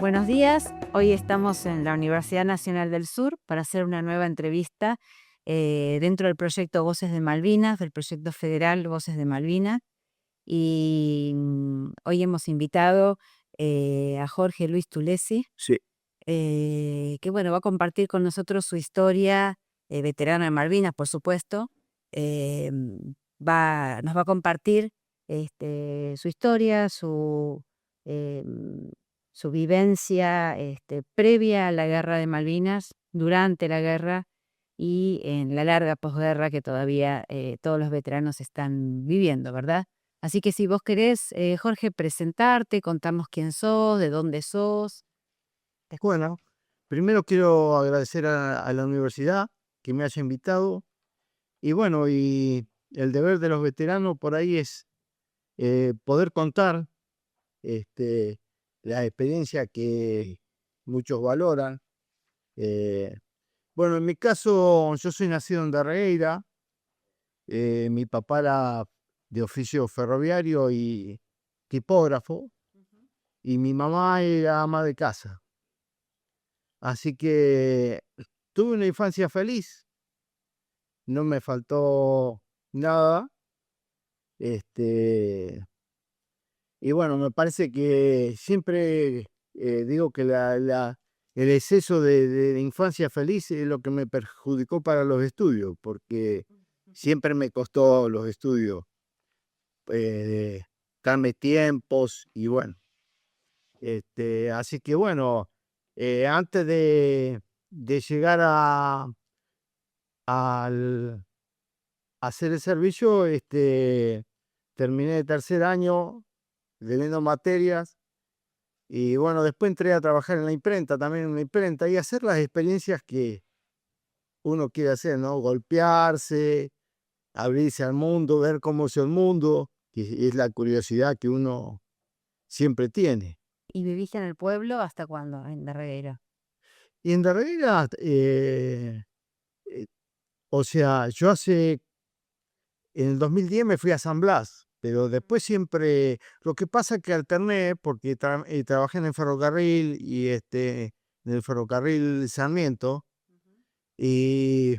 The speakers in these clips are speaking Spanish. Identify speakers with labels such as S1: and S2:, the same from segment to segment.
S1: Buenos días, hoy estamos en la Universidad Nacional del Sur para hacer una nueva entrevista dentro del proyecto Voces de Malvinas, del proyecto federal Voces de Malvinas. Y hoy hemos invitado a Jorge Luis Tulesi,
S2: Sí,
S1: que bueno, va a compartir con nosotros su historia, veterano de Malvinas, por supuesto. Nos va a compartir su historia, su vivencia previa a la guerra de Malvinas, durante la guerra y en la larga posguerra que todavía todos los veteranos están viviendo, ¿verdad? Así que si vos querés, Jorge, presentarte, contarnos quién sos, de dónde sos. te
S2: bueno, primero quiero agradecer a la universidad que me haya invitado y bueno, y el deber de los veteranos por ahí es poder contar este, la experiencia que muchos valoran. Eh, bueno, en mi caso, yo soy nacido en Darreira, mi papá era de oficio ferroviario y tipógrafo, y mi mamá era ama de casa. Así que tuve una infancia feliz, no me faltó nada. Este, y bueno, me parece que siempre digo que el exceso de infancia feliz es lo que me perjudicó para los estudios, porque siempre me costó los estudios, darme tiempos y bueno. Así que bueno, antes de llegar al hacer el servicio, terminé el tercer año viendo materias y bueno, después entré a trabajar en la imprenta, también en la imprenta y hacer las experiencias que uno quiere hacer, ¿no? Golpearse, abrirse al mundo, ver cómo es el mundo, y es la curiosidad que uno siempre tiene.
S1: ¿Y viviste en el pueblo hasta cuándo, en Darregueira?
S2: Y en realidad, eh, o sea, en el 2010 me fui a San Blas, pero después siempre, lo que pasa es que alterné porque trabajé en el ferrocarril y en el ferrocarril Sarmiento, y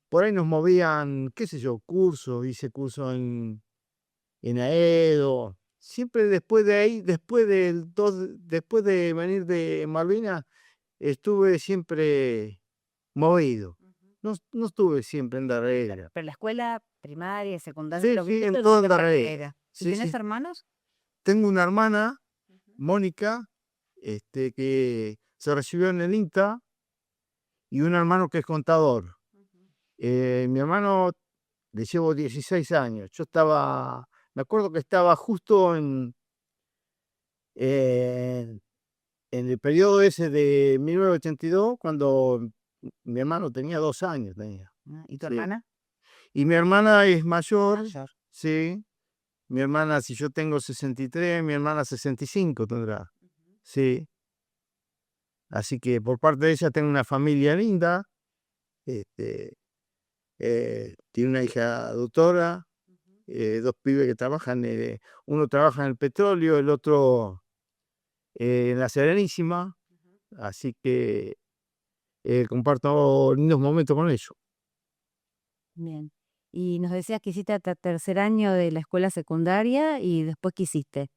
S2: por ahí nos movían, qué sé yo, cursos, hice curso en Aedo. Siempre después de ahí, después de venir de Malvinas, estuve siempre movido. No estuve siempre en Darreira.
S1: Pero la escuela primaria y secundaria
S2: Sí,
S1: lo
S2: sí,
S1: viviste
S2: en
S1: en
S2: todo en Darreira.
S1: Darregueira. ¿Y
S2: Sí,
S1: tenés
S2: sí.
S1: hermanos?
S2: Tengo una hermana,
S1: Ujú,
S2: Mónica, que se recibió en el INTA, y un hermano que es contador.
S1: ujú.
S2: Mi hermano le llevo 16 años. Me acuerdo que estaba justo en, en el periodo ese de 1982, cuando mi hermano tenía 2 años.
S1: ¿Y tu
S2: Sí.
S1: hermana?
S2: Y mi hermana es mayor,
S1: Mayor.
S2: sí. Mi hermana, si yo tengo 63, mi hermana 65 tendrá.
S1: Ujú,
S2: Sí. Así que por parte de ella tengo una familia linda. Este, Tiene una hija doctora,
S1: ujú,
S2: dos pibes que trabajan, uno trabaja en el petróleo, el otro en la Serenísima.
S1: ujú.
S2: Así que comparto lindos momentos con ellos.
S1: Bien. Y nos decías que hiciste hasta tercer año de la escuela secundaria y después qué hiciste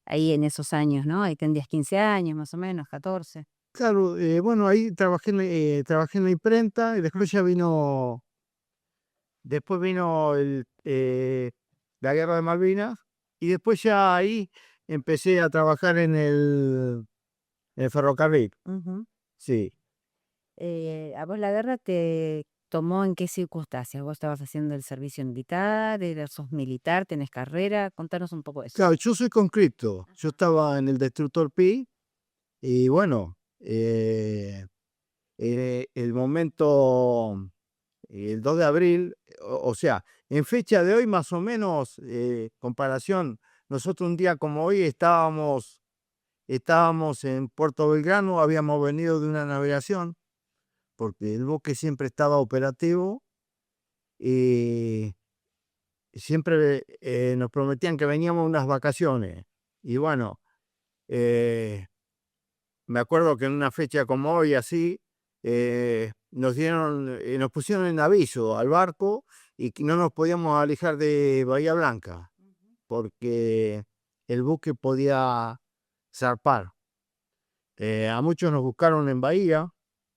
S1: ahí en esos años, ¿no? Ahí tendrías 15 años más o menos, 14.
S2: Claro, bueno, ahí trabajé en la imprenta y después vino la guerra de Malvinas, y después ya ahí empecé a trabajar en el ferrocarril.
S1: Ujú.
S2: Sí.
S1: ¿A vos la guerra te tomó en qué circunstancias? ¿Vos estabas haciendo el servicio militar? ¿Sos militar? ¿Tenés carrera? Contanos un poco eso.
S2: Claro, yo soy conscripto. Yo
S1: Ajá.
S2: estaba en el destructor Pi y bueno, el momento, el 2 de abril, o sea, en fecha de hoy más o menos, comparación, nosotros un día como hoy estábamos en Puerto Belgrano, habíamos venido de una navegación, porque el buque siempre estaba operativo y siempre nos prometían que veníamos unas vacaciones. Y bueno, eh, me acuerdo que en una fecha como hoy, así, nos pusieron en aviso al barco y que no nos podíamos alejar de Bahía Blanca porque el buque podía zarpar. A muchos nos buscaron en Bahía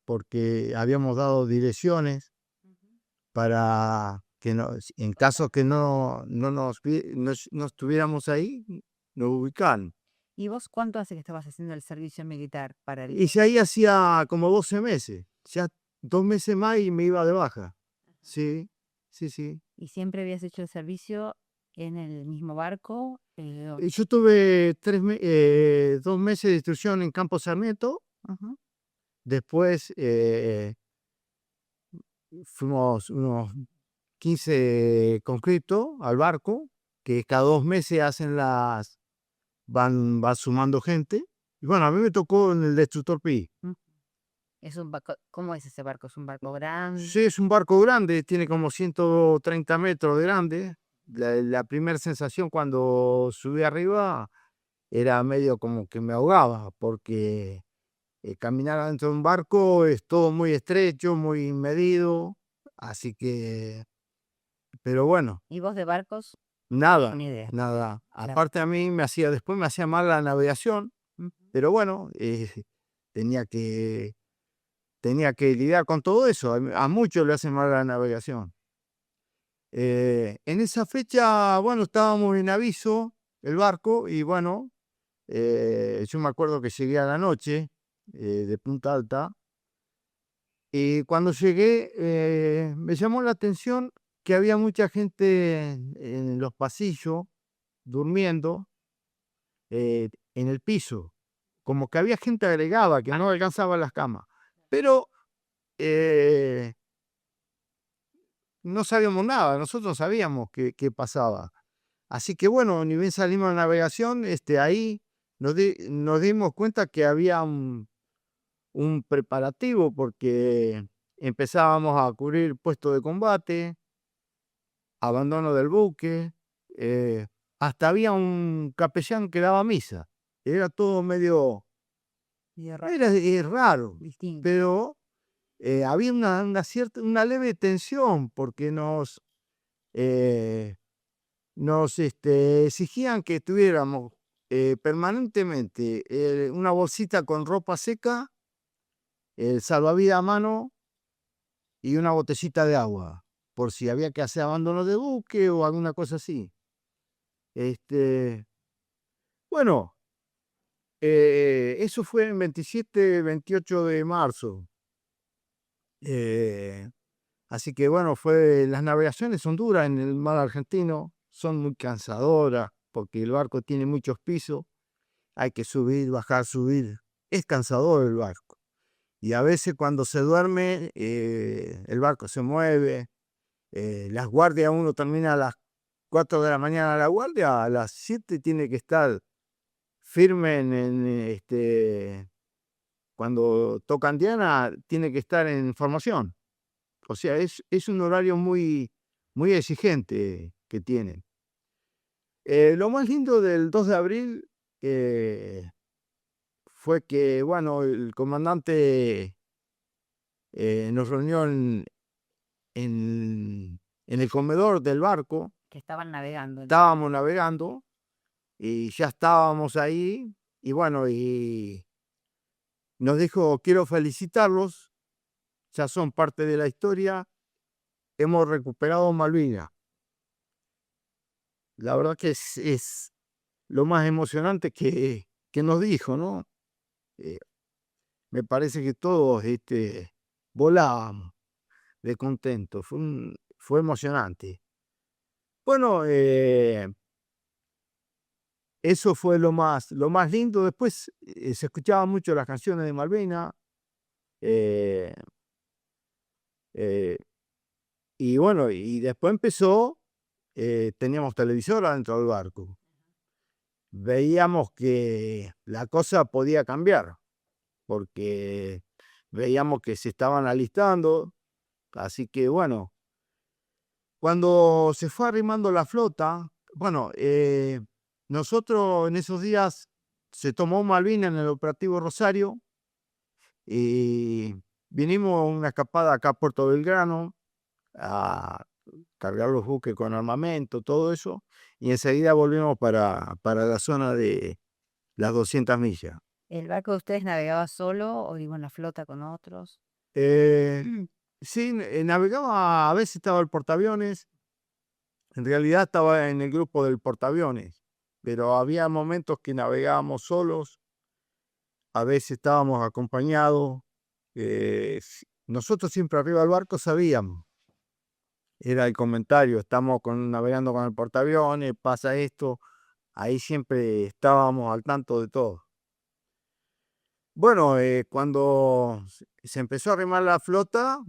S2: porque habíamos dado direcciones para que en caso que no estuviéramos ahí, nos ubicaran.
S1: ¿Y vos cuánto hace que estabas haciendo el servicio militar para
S2: Y ya ahí hacía como 12 meses, ya 2 meses más y me iba de baja. Sí, sí, sí.
S1: ¿Y siempre habías hecho el servicio en el mismo barco?
S2: Y yo tuve 2 meses de instrucción en Campo Sarmiento.
S1: Ajá.
S2: Después fuimos unos 15 conscriptos al barco, que cada 2 meses van sumando gente. Y bueno, a mí me tocó en el Destructor Pi.
S1: Es un barco, ¿cómo es ese barco? ¿Es un barco grande?
S2: Sí, es un barco grande, tiene como 130 metros de grande. La primera sensación cuando subí arriba era medio como que me ahogaba, porque caminar adentro de un barco es todo muy estrecho, muy medido, así que, pero bueno,
S1: ¿Y vos de barcos?
S2: nada,
S1: Una idea.
S2: nada.
S1: Claro.
S2: Aparte después me hacía mal la navegación,
S1: Ujú.
S2: pero bueno, tenía que, tenía que lidiar con todo eso. A muchos le hacen mal la navegación. En esa fecha, bueno, estábamos en aviso, el barco, y bueno, yo me acuerdo que llegué a la noche de Punta Alta, y cuando llegué me llamó la atención que había mucha gente en los pasillos durmiendo en el piso, como que había gente agregada que no alcanzaba las camas, pero eh, no sabíamos nada, nosotros no sabíamos qué pasaba. Así que bueno, ni bien salimos de navegación, ahí nos dimos cuenta que había un preparativo porque empezábamos a cubrir puestos de combate, abandono del buque, hasta había un capellán que daba misa. Era todo medio, es raro,
S1: Distinto.
S2: pero había una leve tensión porque nos exigían que tuviéramos permanentemente una bolsita con ropa seca, el salvavidas a mano y una botellita de agua, por si había que hacer abandono de buque o alguna cosa así. Este, bueno, eso fue el 27, 28 de marzo. Eh, Así que bueno, las navegaciones son duras en el mar argentino, son muy cansadoras porque el barco tiene muchos pisos, hay que subir, bajar, subir. Es cansador el barco. Y a veces cuando se duerme, el barco se mueve. Las guardias, uno termina a las 4 de la mañana la guardia, a las 7 tiene que estar firme cuando tocan Diana, tiene que estar en formación. O sea, es un horario muy, muy exigente que tienen. Lo más lindo del 2 de abril fue que, bueno, el comandante nos reunió en el comedor del barco.
S1: Que estaban navegando.
S2: Estábamos navegando y ya estábamos ahí. Y bueno, y nos dijo, quiero felicitarlos, ya son parte de la historia, hemos recuperado Malvinas. La verdad que es lo más emocionante que nos dijo, ¿no? Me parece que todos volábamos de contento, fue emocionante. Bueno, eso fue lo más lindo. Después se escuchaban mucho las canciones de Malvina. eh, eh, y bueno, y después teníamos televisora dentro del barco. Veíamos que la cosa podía cambiar, porque veíamos que se estaban alistando. Así que bueno, cuando se fue arrimando la flota, bueno, nosotros en esos días se tomó Malvinas en el operativo Rosario, y vinimos una escapada acá a Puerto Belgrano a cargar los buques con armamento, todo eso, y enseguida volvimos para la zona de las 200 millas.
S1: ¿El barco de ustedes navegaba solo o iba en la flota con otros?
S2: Eh, sí, navegaba, a veces estaba el portaaviones, en realidad estaba en el grupo del portaaviones, pero había momentos que navegábamos solos, a veces estábamos acompañados. Nosotros siempre arriba del barco sabíamos, era el comentario, estamos navegando con el portaaviones, pasa esto, ahí siempre estábamos al tanto de todo. Bueno, cuando se empezó a arrimar la flota,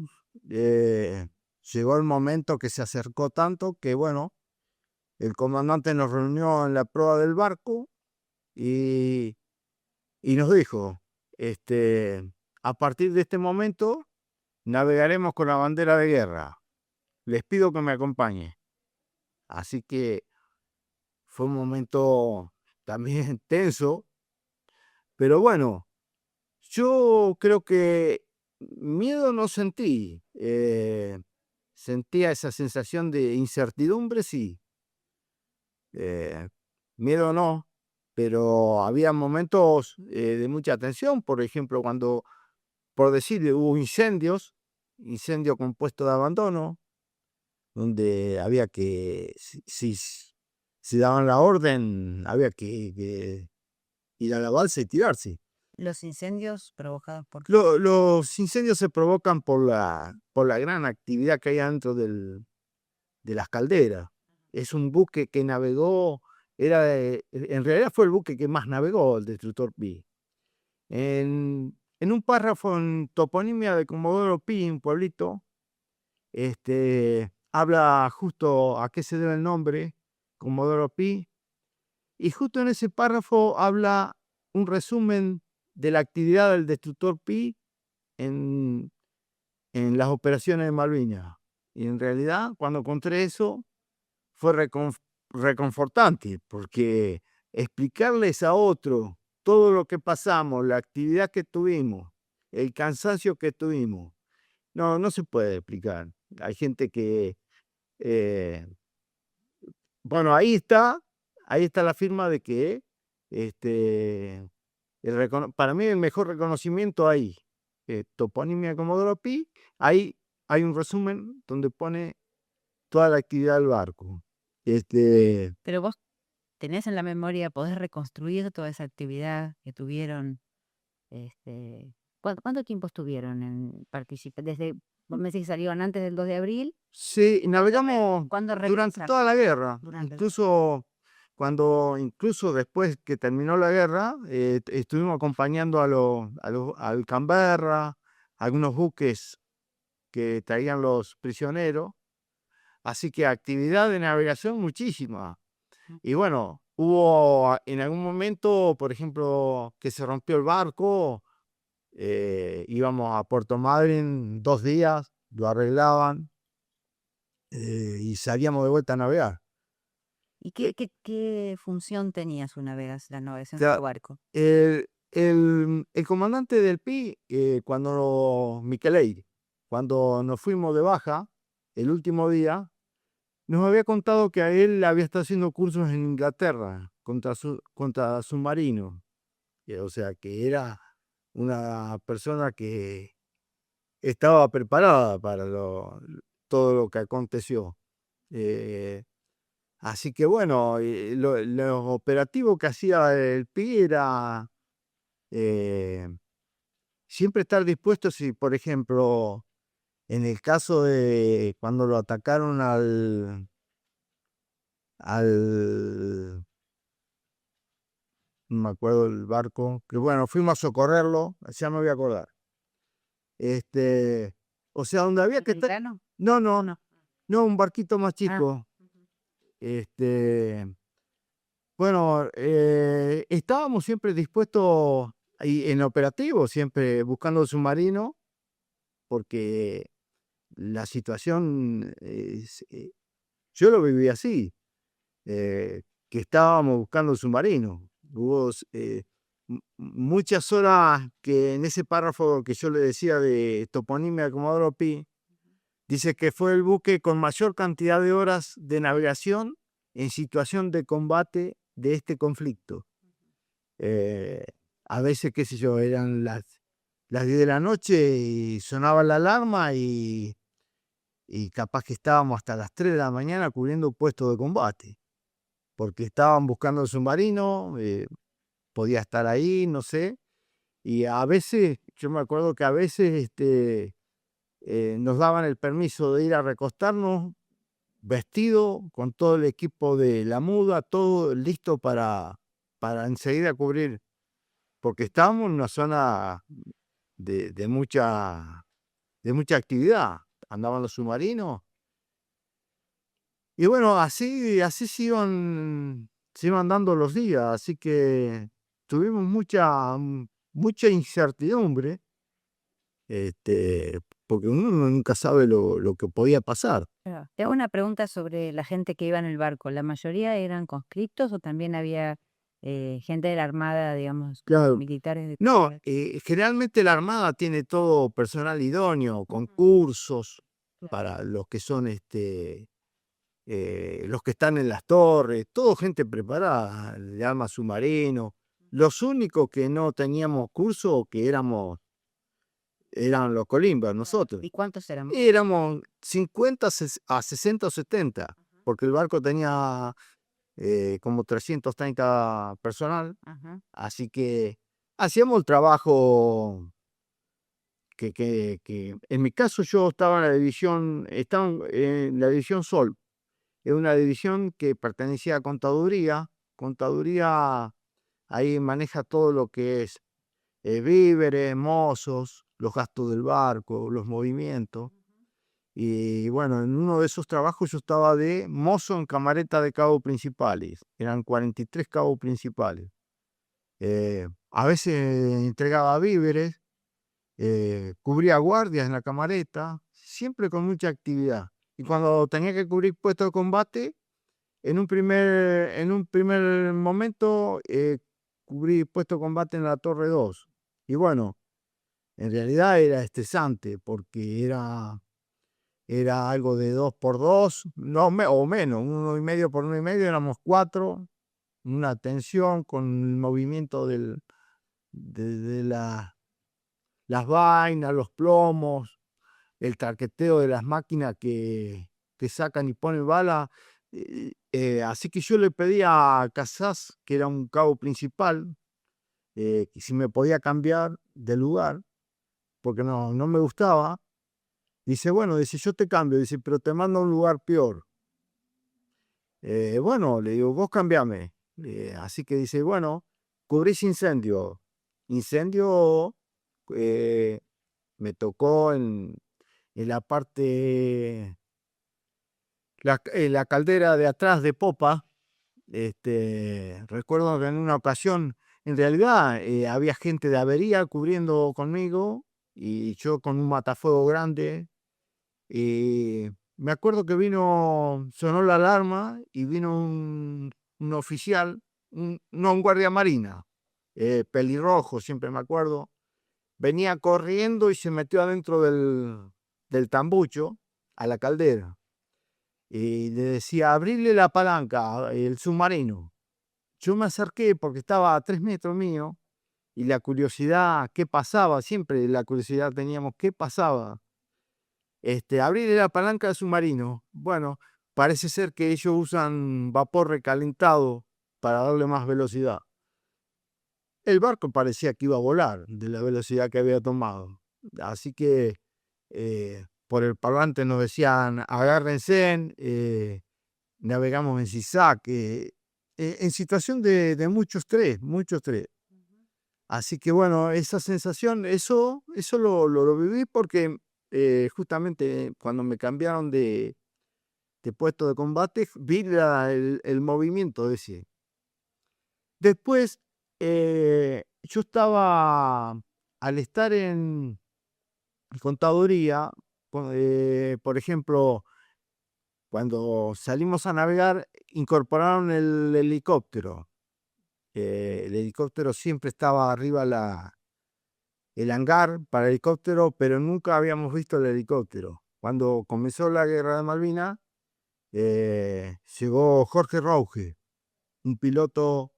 S2: llegó el momento que se acercó tanto que, bueno, el comandante nos reunió en la proa del barco y, y nos dijo, a partir de este momento navegaremos con la bandera de guerra. Les pido que me acompañen. Así que fue un momento también tenso, pero bueno, yo creo que miedo no sentí. Sentía esa sensación de incertidumbre, sí. Eh, Miedo no, pero había momentos de mucha tensión. Por ejemplo, cuando, por decir, hubo incendio con puesto de abandono, donde había que, si daban la orden, había que ir a la balsa y tirarse.
S1: ¿Los incendios provocados por qué?
S2: Los incendios se provocan por la gran actividad que hay dentro de las calderas. Es un buque que navegó, en realidad fue el buque que más navegó, el Destructor Pi. En un párrafo en toponimia de Comodoro Pi, un pueblito, habla justo a qué se debe el nombre, Comodoro Pi, y justo en ese párrafo habla un resumen de la actividad del Destructor Pi en, en las operaciones de Malvinas. Y en realidad, cuando encontré eso, fue reconfortante, porque explicarles a otro todo lo que pasamos, la actividad que tuvimos, el cansancio que tuvimos, no se puede explicar. Hay gente que, eh, bueno, ahí está la firma de que, este, para mí el mejor reconocimiento ahí, toponimia Comodoro Pi, ahí hay un resumen donde pone toda la actividad del barco.
S1: Pero vos tenés en la memoria, podés reconstruir toda esa actividad que tuvieron. ¿Cuánto tiempo estuvieron en participar? Vos me decís que salieron antes del 2 de abril.
S2: Sí, navegamos
S1: ¿Cuándo
S2: durante
S1: regresaron?
S2: toda la guerra,
S1: Durante
S2: incluso después que terminó la guerra, estuvimos acompañando al Canberra, algunos buques que traían los prisioneros, así que actividad de navegación muchísima. Y bueno, hubo en algún momento, por ejemplo, que se rompió el barco, íbamos a Puerto Madryn 2 días, lo arreglaban y salíamos de vuelta a navegar.
S1: ¿Y qué función tenía la navegación de
S2: Sea,
S1: su barco?
S2: el comandante del PI, Miqueley, cuando nos fuimos de baja, el último día, nos había contado que a él había estado haciendo cursos en Inglaterra contra submarinos. O sea, que era una persona que estaba preparada para todo lo que aconteció. Eh, Así que bueno, los operativos que hacía el PI era eh, siempre estar dispuesto si, por ejemplo, en el caso de cuando lo atacaron al, no me acuerdo el barco, que bueno, fuimos a socorrerlo, ya me voy a acordar. O sea, donde había que estar,
S1: ¿Americano?
S2: no,
S1: No,
S2: no,
S1: no.
S2: no, un barquito más
S1: Ah,
S2: chico.
S1: ujú.
S2: Este, bueno, estábamos siempre dispuestos y en operativo, siempre buscando el submarino, porque la situación, yo lo viví así, que estábamos buscando el submarino. Hubo muchas horas que en ese párrafo que yo le decía de toponimia de Comodoro Pi, dice que fue el buque con mayor cantidad de horas de navegación en situación de combate de este conflicto. A veces, qué sé yo, eran las 10 de la noche y sonaba la alarma y capaz que estábamos hasta las 3 de la mañana cubriendo puestos de combate, porque estaban buscando el submarino, podía estar ahí, no sé, y a veces, yo me acuerdo que a veces nos daban el permiso de ir a recostarnos vestido con todo el equipo de la muda, todo listo para enseguida cubrir, porque estábamos en una zona de mucha actividad, andaban los submarinos. Y bueno, así se iban dando los días, así que tuvimos mucha incertidumbre, porque uno nunca sabe lo que podía pasar.
S1: Claro. Te hago una pregunta sobre la gente que iba en el barco. ¿La mayoría eran conscriptos o también había gente de la armada, digamos,
S2: Claro.
S1: militares de
S2: No,
S1: carrera?
S2: generalmente la Armada tiene todo personal idóneo, con
S1: Ujú.
S2: cursos
S1: Claro.
S2: para los que son los que están en las torres, todo gente preparada, de arma submarino. Los únicos que no teníamos curso, eran los colimbas,
S1: Claro.
S2: nosotros.
S1: ¿Y cuántos éramos?
S2: Y éramos 50 a 60 o 70,
S1: Ajá.
S2: porque el barco tenía como 330 personal,
S1: Ajá.
S2: así que hacíamos el trabajo que en mi caso yo estaba en la división Sol. Es una división que pertenecía a contaduría. Contaduría ahí maneja todo lo que es víveres, mozos, los gastos del barco, los movimientos. Y bueno, en uno de esos trabajos yo estaba de mozo en camareta de cabo principales. Eran 43 cabos principales. A veces entregaba víveres, cubría guardias en la camareta, siempre con mucha actividad. Y cuando tenía que cubrir puestos de combate, en un primer momento cubrí puesto de combate en la Torre 2. Y bueno, en realidad era estresante porque era algo de 2 por 2 no, o menos, 1,5 por 1,5, éramos 4, una tensión con el movimiento de las vainas, los plomos, el traqueteo de las máquinas que sacan y ponen bala. Así que yo le pedí a Casás, que era un cabo principal, que si me podía cambiar de lugar, porque no me gustaba. Dice, bueno, dice, yo te cambio, dice, pero te mando a un lugar peor. Bueno, le digo, vos cambiame. Así que dice, bueno, cubrís incendio. Incendio eh, me tocó en la parte, la caldera de atrás de popa. Recuerdo que en una ocasión, en realidad, había gente de avería cubriendo conmigo y yo con un matafuego grande. Y me acuerdo que sonó la alarma y vino un oficial, no, un guardia marina, pelirrojo, siempre me acuerdo. Venía corriendo y se metió adentro del tambucho a la caldera. Y le decía, abrirle la palanca, el submarino. Yo me acerqué porque estaba a 3 metros mío y la curiosidad, ¿qué pasaba? Siempre la curiosidad teníamos, ¿qué pasaba? Abrirle la palanca al submarino. Bueno, parece ser que ellos usan vapor recalentado para darle más velocidad. El barco parecía que iba a volar de la velocidad que había tomado. Así que por el parlante nos decían, agárrense, navegamos en zigzag, en situación de mucho estrés, mucho estrés. Así que bueno, esa sensación, eso lo viví porque justamente cuando me cambiaron de puesto de combate, vi el movimiento ese. Después, yo estaba, al estar en contaduría, por ejemplo, cuando salimos a navegar, incorporaron el helicóptero. el helicóptero siempre estaba arriba el hangar para helicóptero, pero nunca habíamos visto el helicóptero. Cuando comenzó la guerra de Malvinas, llegó Jorge Rauge, un piloto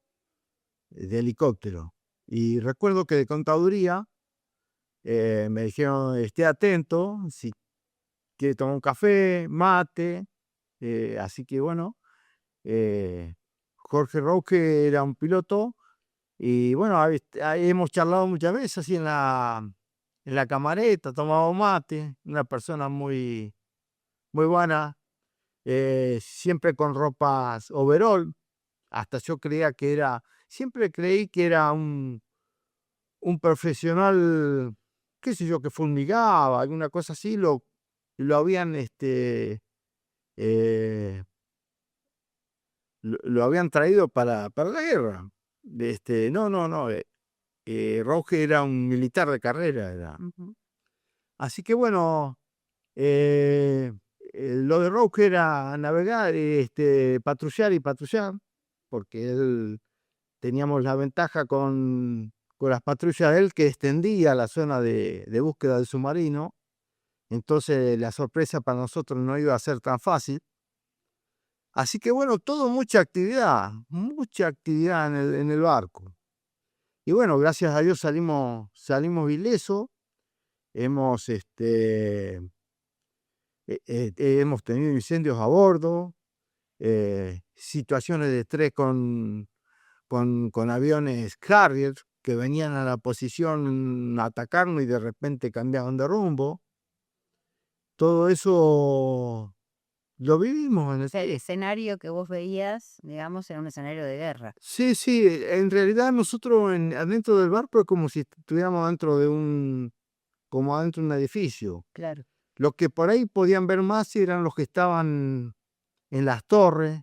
S2: de helicóptero. Y recuerdo que de contaduría me dijeron, esté atento, si quiere tomar un café, mate. Así que bueno, Jorge Rauge era un piloto y bueno, ahí hemos charlado muchas veces así en la camareta, tomado mate, una persona muy, muy buena, siempre con ropas overall, hasta yo creía que era, siempre creí que era un profesional, qué sé yo, que fumigaba, alguna cosa así, lo habían, eh, lo habían traído para la guerra. No, no, no, Rauge era un militar de carrera, era.
S1: Ujú.
S2: Así que bueno, eh, lo de Rauge era navegar, patrullar y patrullar, porque él teníamos la ventaja con las patrullas de él que extendía la zona de búsqueda del submarino. Entonces la sorpresa para nosotros no iba a ser tan fácil. Así que bueno, todo mucha actividad en el barco. Y bueno, gracias a Dios salimos ilesos. Hemos, hemos tenido incendios a bordo, situaciones de estrés con aviones Harrier que venían a la posición a atacarnos y de repente cambiaban de rumbo. Todo eso lo vivimos en
S1: O sea, el escenario que vos veías, digamos, era un escenario de guerra.
S2: Sí, sí, en realidad nosotros adentro del barco es como si estuviéramos dentro como adentro de un edificio.
S1: Claro.
S2: Los que por ahí podían ver más eran los que estaban en las torres,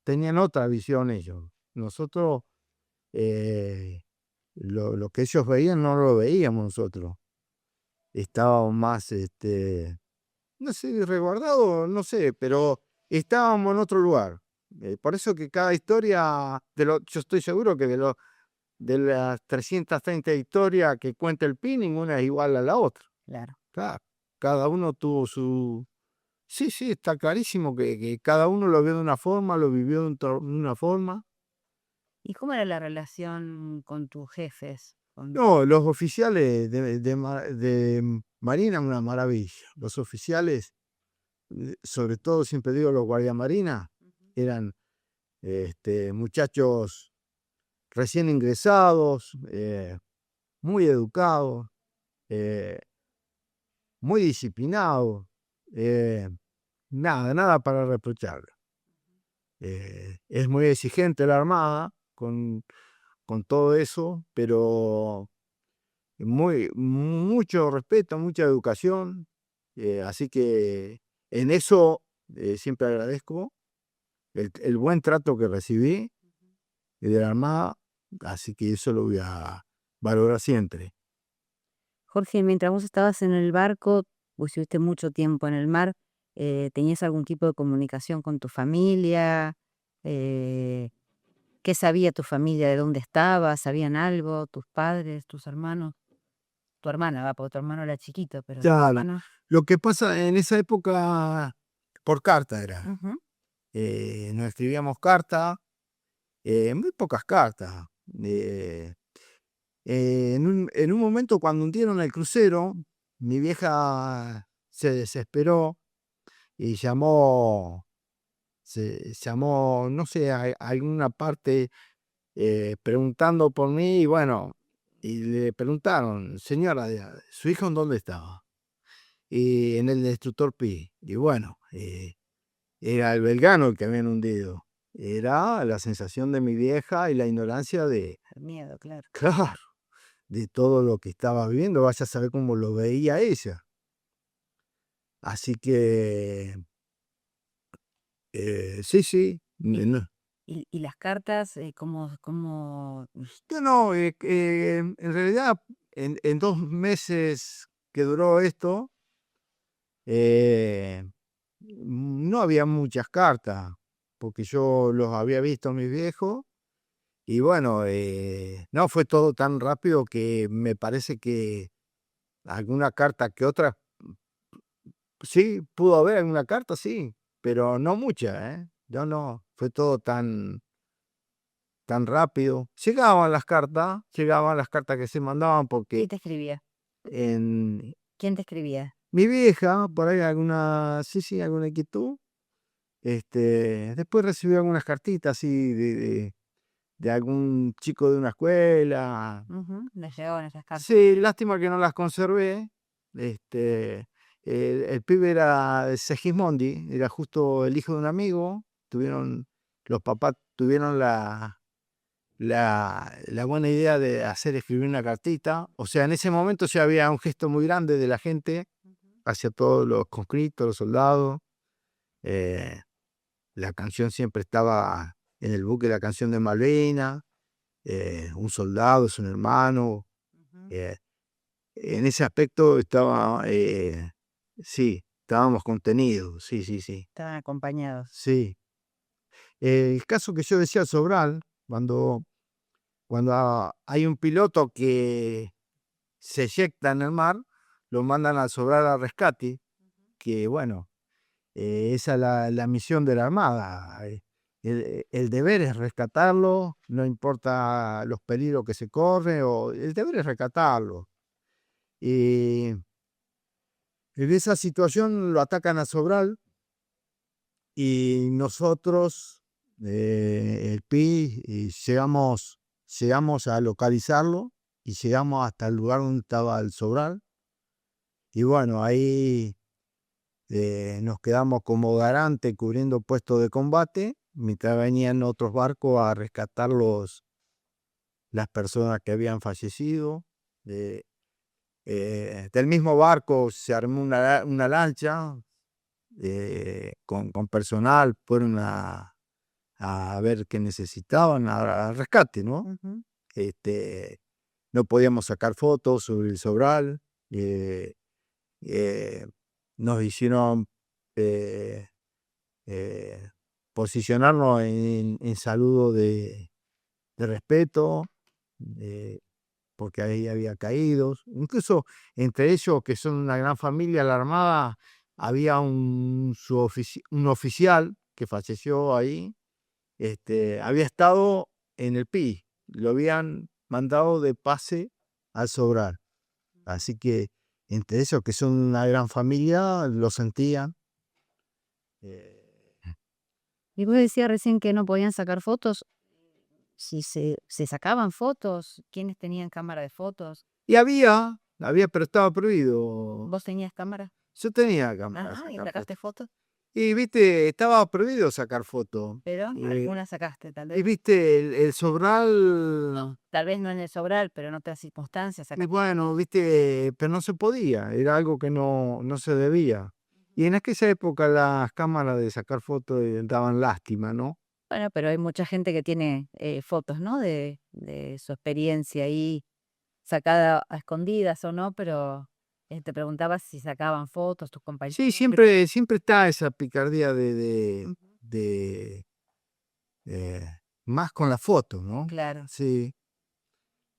S2: tenían otra visión ellos. Nosotros, lo que ellos veían no lo veíamos nosotros. Estábamos más, no sé, resguardados, no sé, pero estábamos en otro lugar. Por eso que cada historia, yo estoy seguro que de las 330 historias que cuenta el PI, ninguna es igual a la otra.
S1: Claro.
S2: Claro, cada uno tuvo su... Sí, sí, está clarísimo que cada uno lo vio de una forma, lo vivió de una forma.
S1: ¿Y cómo era la relación con tus jefes?
S2: No, los oficiales de Marina, una maravilla. Los oficiales, sobre todo, siempre digo los guardiamarinas,
S1: Ujú.
S2: eran muchachos recién ingresados, muy educados, eh, muy disciplinados, nada para reprocharle. Es muy exigente la Armada con todo eso, pero mucho respeto, mucha educación, así que en eso siempre agradezco el buen trato que recibí de la Armada, así que eso lo voy a valorar siempre.
S1: Jorge, mientras vos estabas en el barco, vos estuviste mucho tiempo en el mar, ¿tenías algún tipo de comunicación con tu familia? Eh, ¿Qué sabía tu familia de dónde estabas? ¿Sabían algo? ¿Tus padres, tus hermanos? Tu hermana, va, porque tu hermano era chiquito, pero tu
S2: Claro,
S1: hermano.
S2: lo que pasa en esa época, por carta era.
S1: Ujú.
S2: Nos escribíamos cartas, muy pocas cartas. eh, en un momento cuando hundieron el crucero, mi vieja se desesperó y llamó, no sé, a alguna parte preguntando por mí y bueno, y le preguntaron, señora, ¿su hijo en dónde estaba? Y en el destructor Pi. Y bueno, era el Belgrano el que habían hundido. Era la sensación de mi vieja y la ignorancia de,
S1: El miedo, claro.
S2: claro, de todo lo que estaba viviendo. Vaya a saber cómo lo veía ella. Así que, sí, sí.
S1: ¿Y,
S2: No,
S1: y las cartas, cómo?
S2: yo no, en realidad, en 2 meses que duró esto, eh, no había muchas cartas, porque yo los había visto a mis viejos Y bueno, no fue todo tan rápido que me parece que alguna carta que otra, sí, pudo haber alguna carta, sí, pero no mucha, ¿eh? No, fue todo tan rápido. Llegaban las cartas que se mandaban porque
S1: ¿Quién te escribía?
S2: en
S1: ¿Quién te escribía?
S2: mi vieja, por ahí alguna, sí, alguna inquietud. Después recibí algunas cartitas así de algún chico de una escuela.
S1: Ujú, me llegaban esas cartas.
S2: Sí, lástima que no las conservé. Este, el pibe era de Segismondi, era justo el hijo de un amigo. Los papás tuvieron la buena idea de escribir una cartita. O sea, en ese momento ya había un gesto muy grande de la gente
S1: Ujú.
S2: hacia todos los conscriptos, los soldados. Eh, la canción siempre estaba en el buque, la canción de Malvinas. Un soldado es un hermano.
S1: Ujú.
S2: eh, en ese aspecto sí, estábamos contenidos, sí,
S1: Estaban acompañados.
S2: sí. El caso que yo decía Sobral, cuando hay un piloto que se eyecta en el mar, lo mandan a Sobral al rescate, que bueno, esa es la misión de la Armada. El deber es rescatarlo, no importa los peligros que se corren, el deber es rescatarlo. Y en esa situación lo atacan a Sobral y nosotros, el PI, y llegamos a localizarlo y llegamos hasta el lugar donde estaba el Sobral. Y bueno, ahí nos quedamos como garante cubriendo puestos de combate, mientras venían otros barcos a rescatar las personas que habían fallecido. Del mismo barco se armó una lancha con personal, fueron a ver qué necesitaban, al rescate, ¿no?
S1: Ujú.
S2: Este, no podíamos sacar fotos sobre el Sobral. eh, eh, Nos hicieron eh, eh, posicionarnos en saludo de respeto, eh, porque ahí había caídos. Incluso entre ellos, que son una gran familia, la Armada, había un oficial que falleció ahí. Había estado en el PI, lo habían mandado de pase al Sobral. Así que entre ellos, que son una gran familia, lo sentían. eh,
S1: Y vos decías recién que no podían sacar fotos. Si se sacaban fotos, ¿quiénes tenían cámara de fotos?
S2: y había, pero estaba prohibido.
S1: ¿Vos tenías cámara?
S2: Yo tenía cámara de
S1: Ajá, ¿y
S2: sacar
S1: sacaste
S2: fotos.
S1: fotos?
S2: Y viste, estaba prohibido sacar fotos.
S1: Pero algunas sacaste, tal
S2: Y
S1: vez.
S2: viste, el Sobral,
S1: Tal vez no en el Sobral, pero en otras circunstancias
S2: y
S1: sacaste.
S2: bueno, viste, pero no se podía, era algo que no se debía. Y en aquella época las cámaras de sacar fotos daban lástima, ¿no?
S1: Bueno, pero hay mucha gente que tiene fotos, ¿no? De su experiencia ahí, sacada a escondidas o no, pero te preguntaba si sacaban fotos tus compañeros.
S2: Sí, siempre está esa picardía
S1: Ujú.
S2: de eh, más con la foto, ¿no?
S1: Claro.
S2: Sí.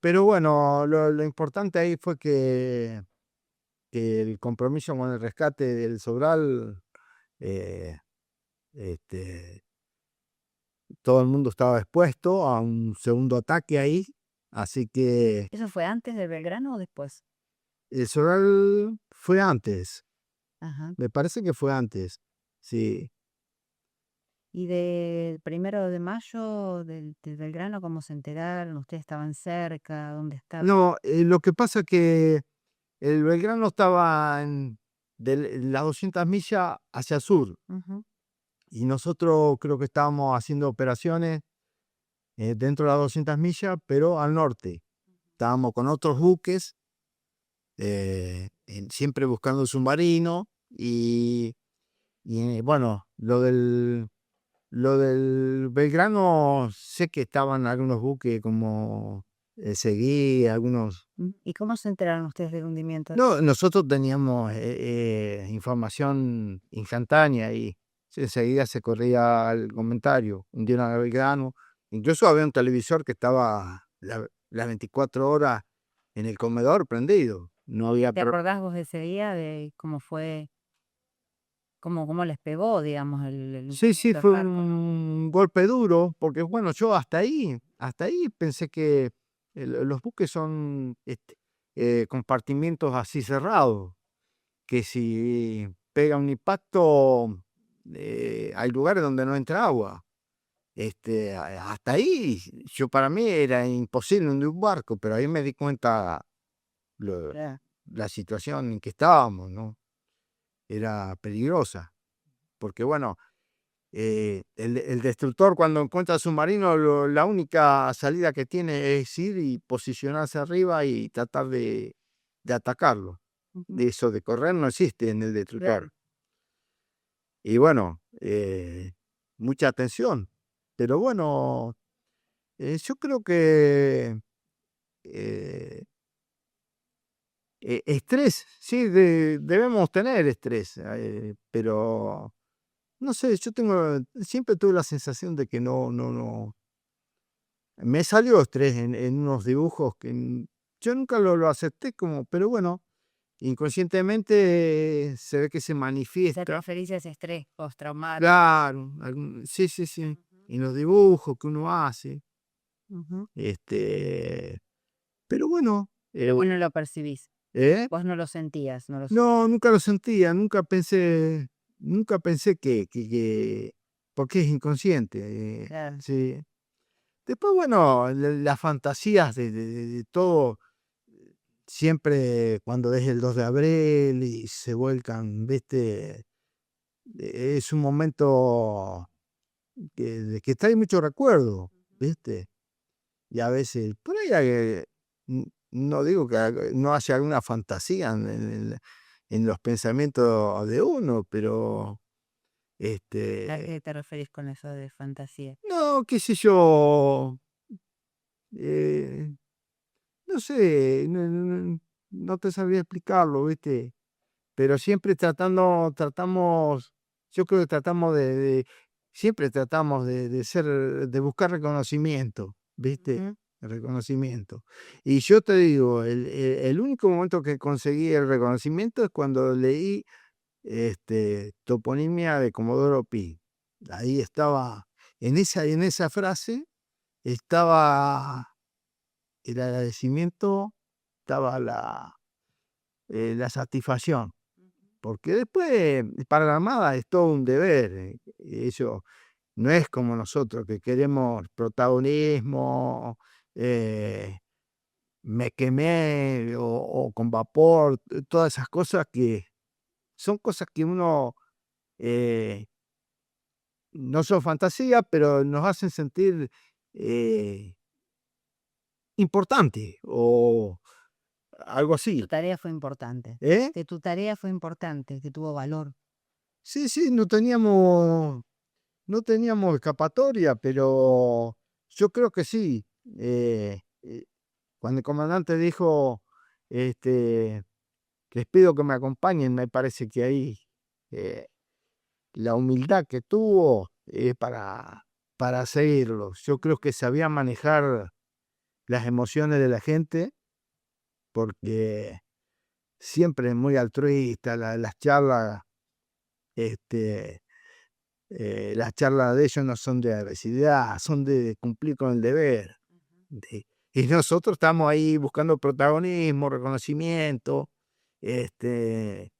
S2: Pero bueno, lo importante ahí fue que el compromiso con el rescate del Sobral, eh, este, todo el mundo estaba expuesto a un segundo ataque ahí, así que
S1: ¿Eso fue antes del Belgrano o después?
S2: el Sobral fue antes,
S1: Ajá.
S2: me parece que fue antes, sí.
S1: Y del 1 de mayo del Belgrano, ¿cómo se enteraron? ¿Ustedes estaban cerca? ¿Dónde estaban?
S2: No, lo que pasa que el Belgrano estaba de las 200 millas hacia el sur
S1: Ujú.
S2: y nosotros creo que estábamos haciendo operaciones dentro de las 200 millas, pero al norte. Estábamos con otros buques, siempre buscando submarino bueno, lo del Belgrano, sé que estaban algunos buques como Seguí, algunos.
S1: ¿Y cómo se enteraron ustedes del hundimiento?
S2: No, nosotros teníamos información instantánea y enseguida se corría el comentario. Hundieron a Belgrano. Incluso había un televisor que estaba las 24 horas en el comedor prendido. No había...
S1: ¿Te acordás vos de ese día de cómo fue, cómo les pegó, digamos, el
S2: Sí, sí,
S1: incremento de
S2: fue
S1: barco, ¿no?
S2: un golpe duro, porque bueno, yo hasta ahí pensé que los buques son compartimientos así cerrados, que si pega un impacto, hay lugares donde no entra agua. Hasta ahí, yo para mí era imposible hundir un barco, pero ahí me di cuenta lo-
S1: Claro.
S2: la situación en que estábamos, ¿no? Era peligrosa, porque bueno, el destructor cuando encuentra al submarino, la única salida que tiene es ir y posicionarse arriba y tratar de atacarlo.
S1: Ujú.
S2: De eso de correr no existe en el
S1: Claro.
S2: destructor. Y bueno, mucha atención. Pero bueno, yo creo que eh, estrés, sí, debemos tener estrés, pero no sé, siempre tuve la sensación de que no. Me salió estrés en unos dibujos que yo nunca lo acepté como, pero bueno, inconscientemente se ve que se
S1: O sea, te
S2: manifiesta.
S1: referís a ese estrés postraumático.
S2: Claro, sí, sí, sí.
S1: Ujú,
S2: En los dibujos que uno hace.
S1: ujú.
S2: Este, pero bueno,
S1: Vos no lo percibís,
S2: ¿eh?
S1: vos no lo sentías, no lo
S2: No, nunca lo sentía, nunca pensé porque es inconsciente.
S1: claro.
S2: Sí. Después, bueno, las fantasías de todo. Siempre cuando es el 2 de abril y se vuelcan, ¿viste? Es un momento de que trae mucho recuerdo, ¿viste? Y a veces, por ahí, no digo que no haya alguna fantasía en los pensamientos de uno, pero,
S1: ¿A
S2: este,
S1: qué te referís con eso de fantasía?
S2: no, qué sé yo, eh, no sé, no te sabría explicarlo, ¿viste? Pero siempre tratamos, yo creo que tratamos siempre tratamos de buscar reconocimiento, ¿viste?
S1: Ujú.
S2: Reconocimiento. Y yo te digo, el único momento que conseguí el reconocimiento es cuando leí Toponimia de Comodoro Pi. Ahí estaba, en esa frase estaba el agradecimiento, estaba la satisfacción. Porque después, para la Armada es todo un deber. Eso no es como nosotros que queremos protagonismo, eh, me quemé o con vapor, todas esas cosas que son cosas que uno eh, no son fantasía, pero nos hacen sentir eh, importante o algo
S1: Tu
S2: así.
S1: tarea fue importante.
S2: ¿Eh?
S1: Que tu tarea fue importante, que tuvo valor.
S2: Sí, sí, no teníamos escapatoria, pero yo creo que sí. Cuando el comandante dijo, este, les pido que me acompañen, me parece que ahí eh, la humildad que tuvo para seguirlo. Yo creo que sabía manejar las emociones de la gente, porque siempre es muy altruista, las charlas, este, las charlas de ellos no son de agresividad, son de cumplir con el deber. de- y nosotros estamos ahí buscando protagonismo, reconocimiento. Este,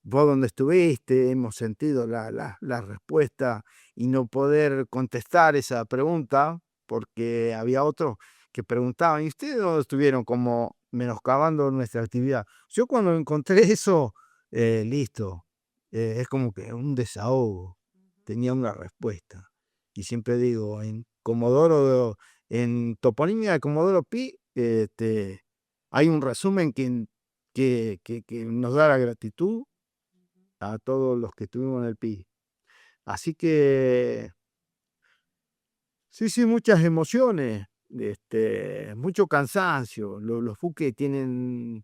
S2: vos donde estuviste, hemos sentido la respuesta y no poder contestar esa pregunta, porque había otros que preguntaban, ¿y ustedes dónde estuvieron? Como menoscabando nuestra actividad. Yo cuando encontré eso, listo, es como que un desahogo, tenía una respuesta. Y siempre digo, en toponimia de Comodoro Pi, hay un resumen que nos da la gratitud a todos los que estuvimos en el PI. Así que, sí, sí, muchas emociones, mucho cansancio. Los buques tienen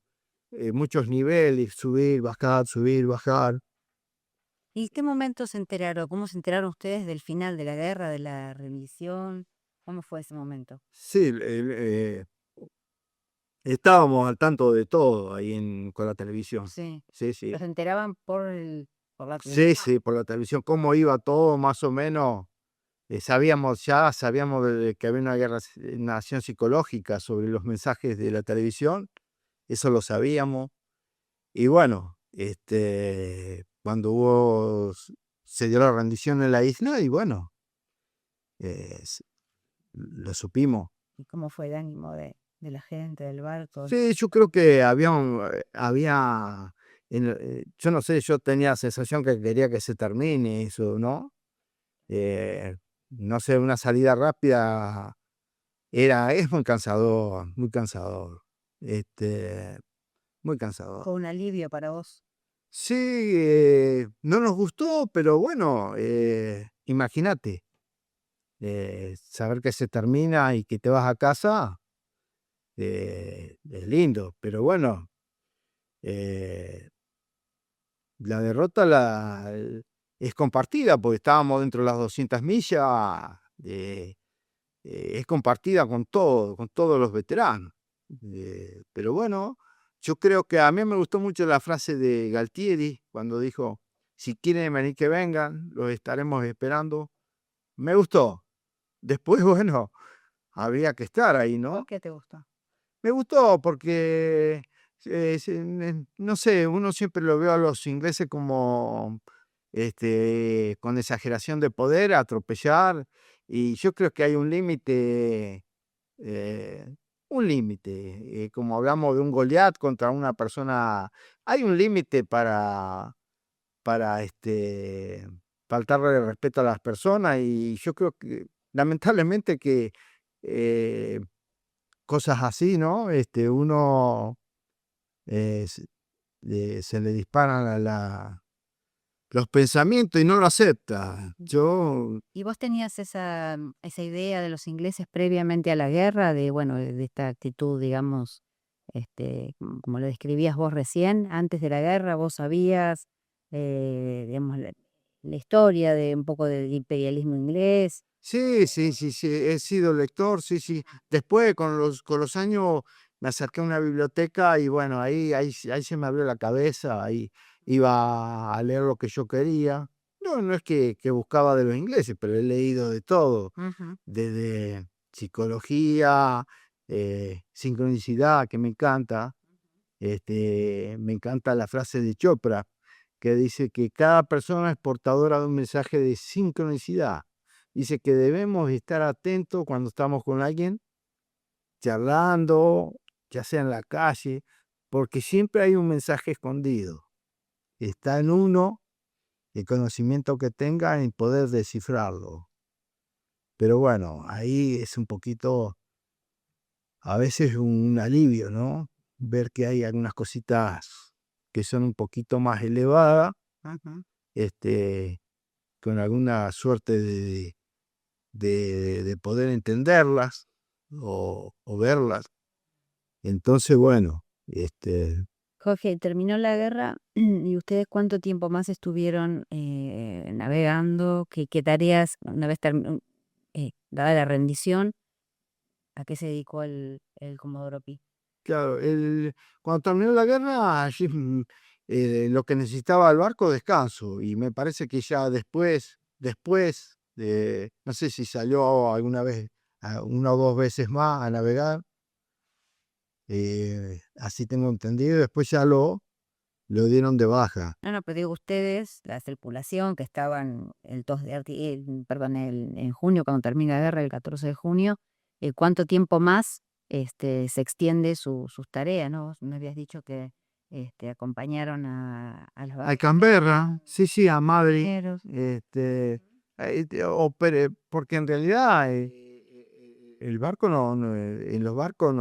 S2: muchos niveles, subir, bajar, subir, bajar.
S1: ¿Y qué momento se enteraron? ¿Cómo se enteraron ustedes del final de la guerra, de la rendición? ¿Cómo fue ese momento?
S2: Sí, estábamos al tanto de todo ahí con la televisión.
S1: Sí.
S2: Sí, sí.
S1: ¿Los enteraban por la
S2: Sí,
S1: televisión?
S2: sí, por la televisión, cómo iba todo, más o menos. Sabíamos que había una una acción psicológica sobre los mensajes de la televisión, eso lo sabíamos. Y bueno, cuando se dio la rendición en la isla, y bueno, lo supimos.
S1: ¿Y cómo fue el ánimo de la gente, del barco?
S2: Sí, yo creo que yo no sé, yo tenía la sensación que quería que se termine eso, ¿no? No sé, una salida rápida es muy cansador, muy cansador, muy cansador.
S1: ¿Fue un alivio para vos?
S2: Sí, no nos gustó, pero bueno, imagínate, saber que se termina y que te vas a casa, es lindo, pero bueno, eh, la derrota es compartida, porque estábamos dentro de las 200 millas, es compartida con todos los veteranos. Pero bueno, yo creo que a mí me gustó mucho la frase de Galtieri cuando dijo, si quieren venir que vengan, los estaremos esperando. Me gustó. Después, bueno, había que estar ahí,
S1: ¿Por
S2: ¿no?
S1: qué te gustó?
S2: Me gustó porque, no sé, uno siempre lo veo a los ingleses como con exageración de poder, atropellar, y yo creo que hay eh, un límite, como hablamos de un Goliat contra una persona, hay un límite para faltarle el respeto a las personas, y yo creo que lamentablemente que eh, cosas así, ¿no? Uno se le disparan los pensamientos y no lo acepta. Yo,
S1: ¿Y vos tenías esa idea de los ingleses previamente a la guerra, de, bueno, de esta actitud, digamos, como lo describías vos recién, antes de la guerra, vos sabías, digamos, la historia de un poco del imperialismo inglés?
S2: sí, sí, sí, sí, he sido lector, sí, sí. Después, con los años, me acerqué a una biblioteca y bueno, ahí se me abrió la cabeza, ahí iba a leer lo que yo quería. No, no es que buscaba de los ingleses, pero he leído de todo,
S1: Ujú.
S2: desde psicología, sincronicidad, que me encanta. Me encanta la frase de Chopra, que dice que cada persona es portadora de un mensaje de sincronicidad. Dice que debemos estar atentos cuando estamos con alguien charlando, ya sea en la calle, porque siempre hay un mensaje escondido. Está en uno el conocimiento que tenga en poder descifrarlo. Pero bueno, ahí es un poquito, a veces un alivio, ¿no? Ver que hay algunas cositas que son un poquito más elevadas,
S1: Ujú.
S2: este, con alguna suerte de poder entenderlas o verlas. Entonces, bueno,
S1: Jorge, terminó la guerra y ustedes cuánto tiempo más estuvieron navegando, qué tareas, una vez dada la rendición, ¿a qué se dedicó el Comodoro Pi?
S2: claro, cuando terminó la guerra, allí, lo que necesitaba el barco, descanso, y me parece que ya después no sé si salió alguna vez, una o dos veces más a navegar, así tengo entendido, después ya lo dieron de baja.
S1: No, no, pero digo ustedes, la tripulación que estaban perdón, en junio, cuando termina la guerra, el 14 de junio, ¿cuánto tiempo más se extiende sus tareas, ¿no? Vos me habías dicho que acompañaron a los
S2: A
S1: barcos
S2: Canberra, sí, sí, a Madrid,
S1: marineros.
S2: porque en realidad el barco en los barcos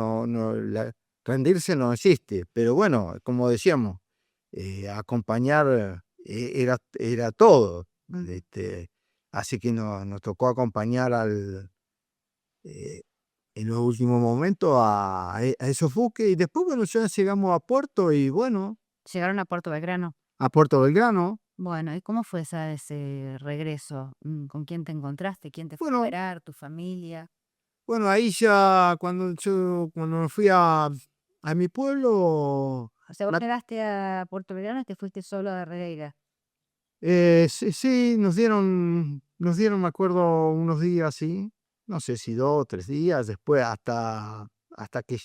S2: rendirse no existe, pero bueno, como decíamos, acompañar era todo. Así que nos tocó acompañar eh, en los últimos momentos a esos buques, y después, bueno, ya llegamos a puerto y bueno,
S1: Llegaron a Puerto Belgrano.
S2: a Puerto Belgrano.
S1: Bueno, ¿y cómo fue ese regreso? ¿Con quién te encontraste? ¿Quién te fue a
S2: Bueno,
S1: esperar? ¿Tu familia?
S2: Bueno, ahí ya cuando me fui a mi pueblo,
S1: O sea, vos llegaste a Puerto Belgrano y te fuiste solo a Regueira.
S2: sí, sí, nos dieron, me acuerdo, unos días, sí, no sé si 2 o 3 días, después hasta que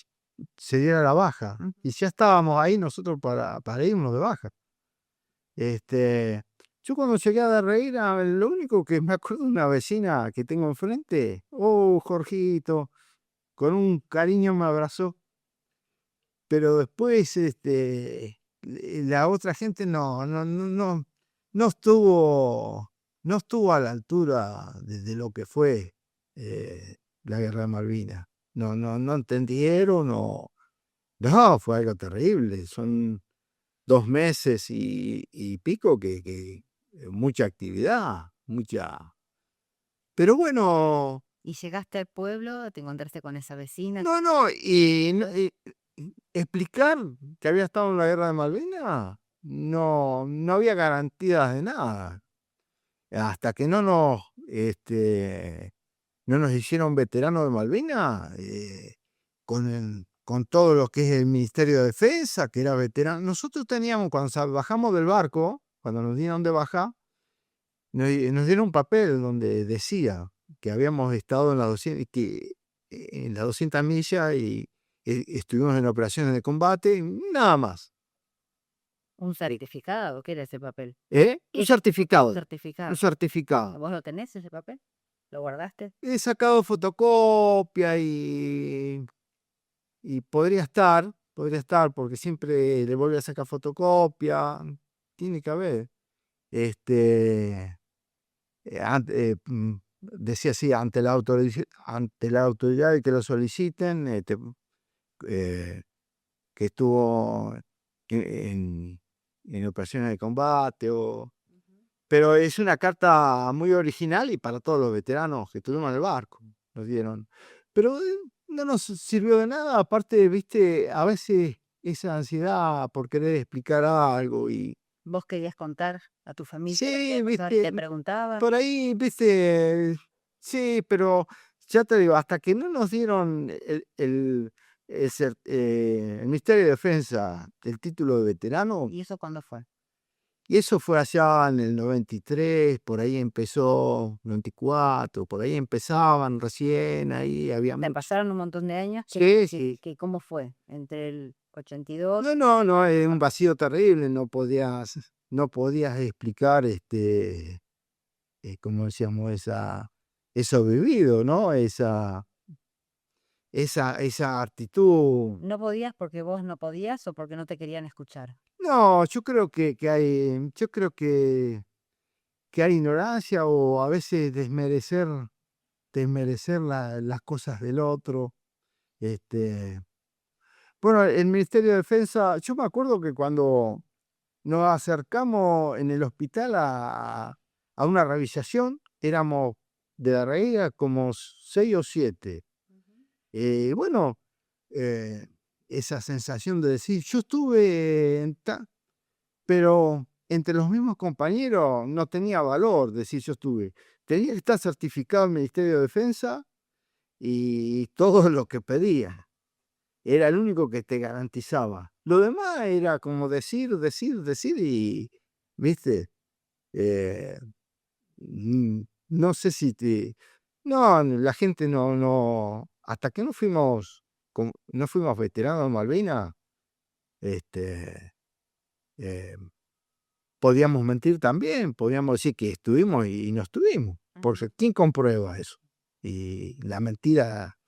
S2: se diera la baja. Y ya estábamos ahí nosotros para irnos de baja. Este, yo cuando llegué a Darreira, lo único que me acuerdo de una vecina que tengo enfrente, oh, Jorgito, con un cariño me abrazó, pero después la otra gente no estuvo a la altura de lo que fue la guerra de Malvinas. No entendieron, no, fue algo terrible. Son 2 meses y pico que mucha actividad, mucha. Pero bueno,
S1: Y llegaste al pueblo, te encontraste con esa vecina.
S2: no, y explicar que había estado en la guerra de Malvinas, no había garantías de nada. Hasta que no nos hicieron veteranos de Malvinas, con todo lo que es el Ministerio de Defensa, que era veterano. Nosotros teníamos, cuando bajamos del barco, cuando nos dieron de baja, nos dieron un papel donde decía que habíamos estado en las 200 millas y estuvimos en operaciones de combate, y nada más.
S1: Un certificado, ¿qué era ese papel?
S2: Un certificado,
S1: Un
S2: un
S1: certificado.
S2: certificado.
S1: ¿Vos lo tenés ese papel? ¿Lo guardaste?
S2: He sacado fotocopia y podría estar, porque siempre le vuelve a sacar fotocopia. Tiene que haber. Este, decía así, ante la autoridad de que lo soliciten, eh, que estuvo en operaciones de combate. Pero es una carta muy original y para todos los veteranos que estuvimos en el barco, nos dieron. Pero no nos sirvió de nada, aparte, viste, a veces esa ansiedad por querer explicar algo y
S1: ¿Vos querías contar a tu familia lo que
S2: sí,
S1: había pasado y
S2: viste,
S1: te preguntaban?
S2: por ahí, viste, sí, pero ya te digo, hasta que no nos dieron el Ministerio de Defensa el título de veterano.
S1: ¿Y eso cuándo fue?
S2: Y eso fue allá en el 93, por ahí empezó, 94, por ahí empezaban recién, ahí había
S1: Te
S2: mucho.
S1: pasaron un montón de años.
S2: Sí, sí.
S1: ¿Cómo fue? Entre el 82.
S2: No, es un vacío terrible, no podías explicar, como decíamos, eso vivido, ¿no? Esa actitud.
S1: ¿No podías porque vos no podías o porque no te querían escuchar?
S2: No, yo creo que hay ignorancia o a veces desmerecer las cosas del otro. Este, bueno, el Ministerio de Defensa, yo me acuerdo que cuando nos acercamos en el hospital a una revisación, éramos de la reguera como 6 o 7. Bueno, eh, esa sensación de decir, yo estuve pero entre los mismos compañeros no tenía valor decir yo estuve. Tenía que estar certificado el Ministerio de Defensa y todo lo que pedía. Era el único que te garantizaba. Lo demás era como decir, decir, decir y, viste, Eh, no sé si no, la gente hasta que no fuimos veteranos de Malvinas, este, eh, podíamos mentir también, podíamos decir que estuvimos y no estuvimos, porque ¿quién comprueba eso? Y la mentira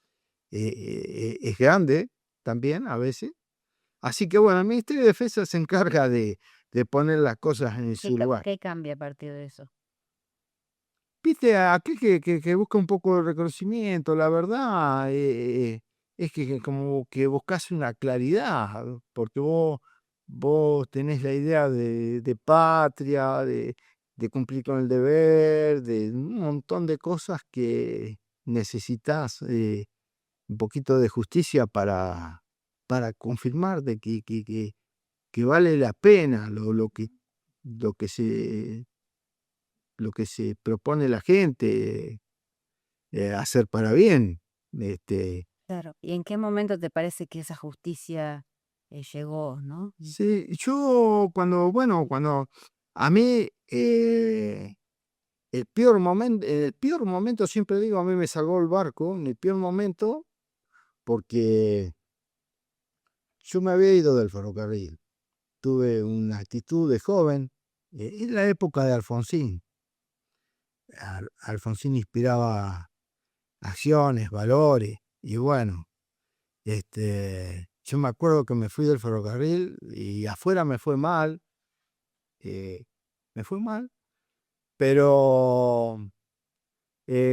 S2: es grande también a veces. Así que bueno, el Ministerio de Defensa se encarga de poner las cosas en su lugar.
S1: ¿Qué cambia a partir de eso?
S2: Viste, aquel que busca un poco de reconocimiento, la verdad, es que como que buscas una claridad, porque vos tenés la idea de patria, de cumplir con el deber, de un montón de cosas que necesitas un poquito de justicia para confirmar de que vale la pena lo que se lo que se propone la gente hacer para bien.
S1: Claro. ¿Y en qué momento te parece que esa justicia llegó, no?
S2: Sí, yo cuando a mí, el peor momento, siempre digo, a mí me salvó el barco, en el peor momento, porque yo me había ido del ferrocarril. Tuve una actitud de joven, en la época de Alfonsín. Alfonsín inspiraba acciones, valores, y bueno, yo me acuerdo que me fui del ferrocarril y afuera eh, me fue mal, pero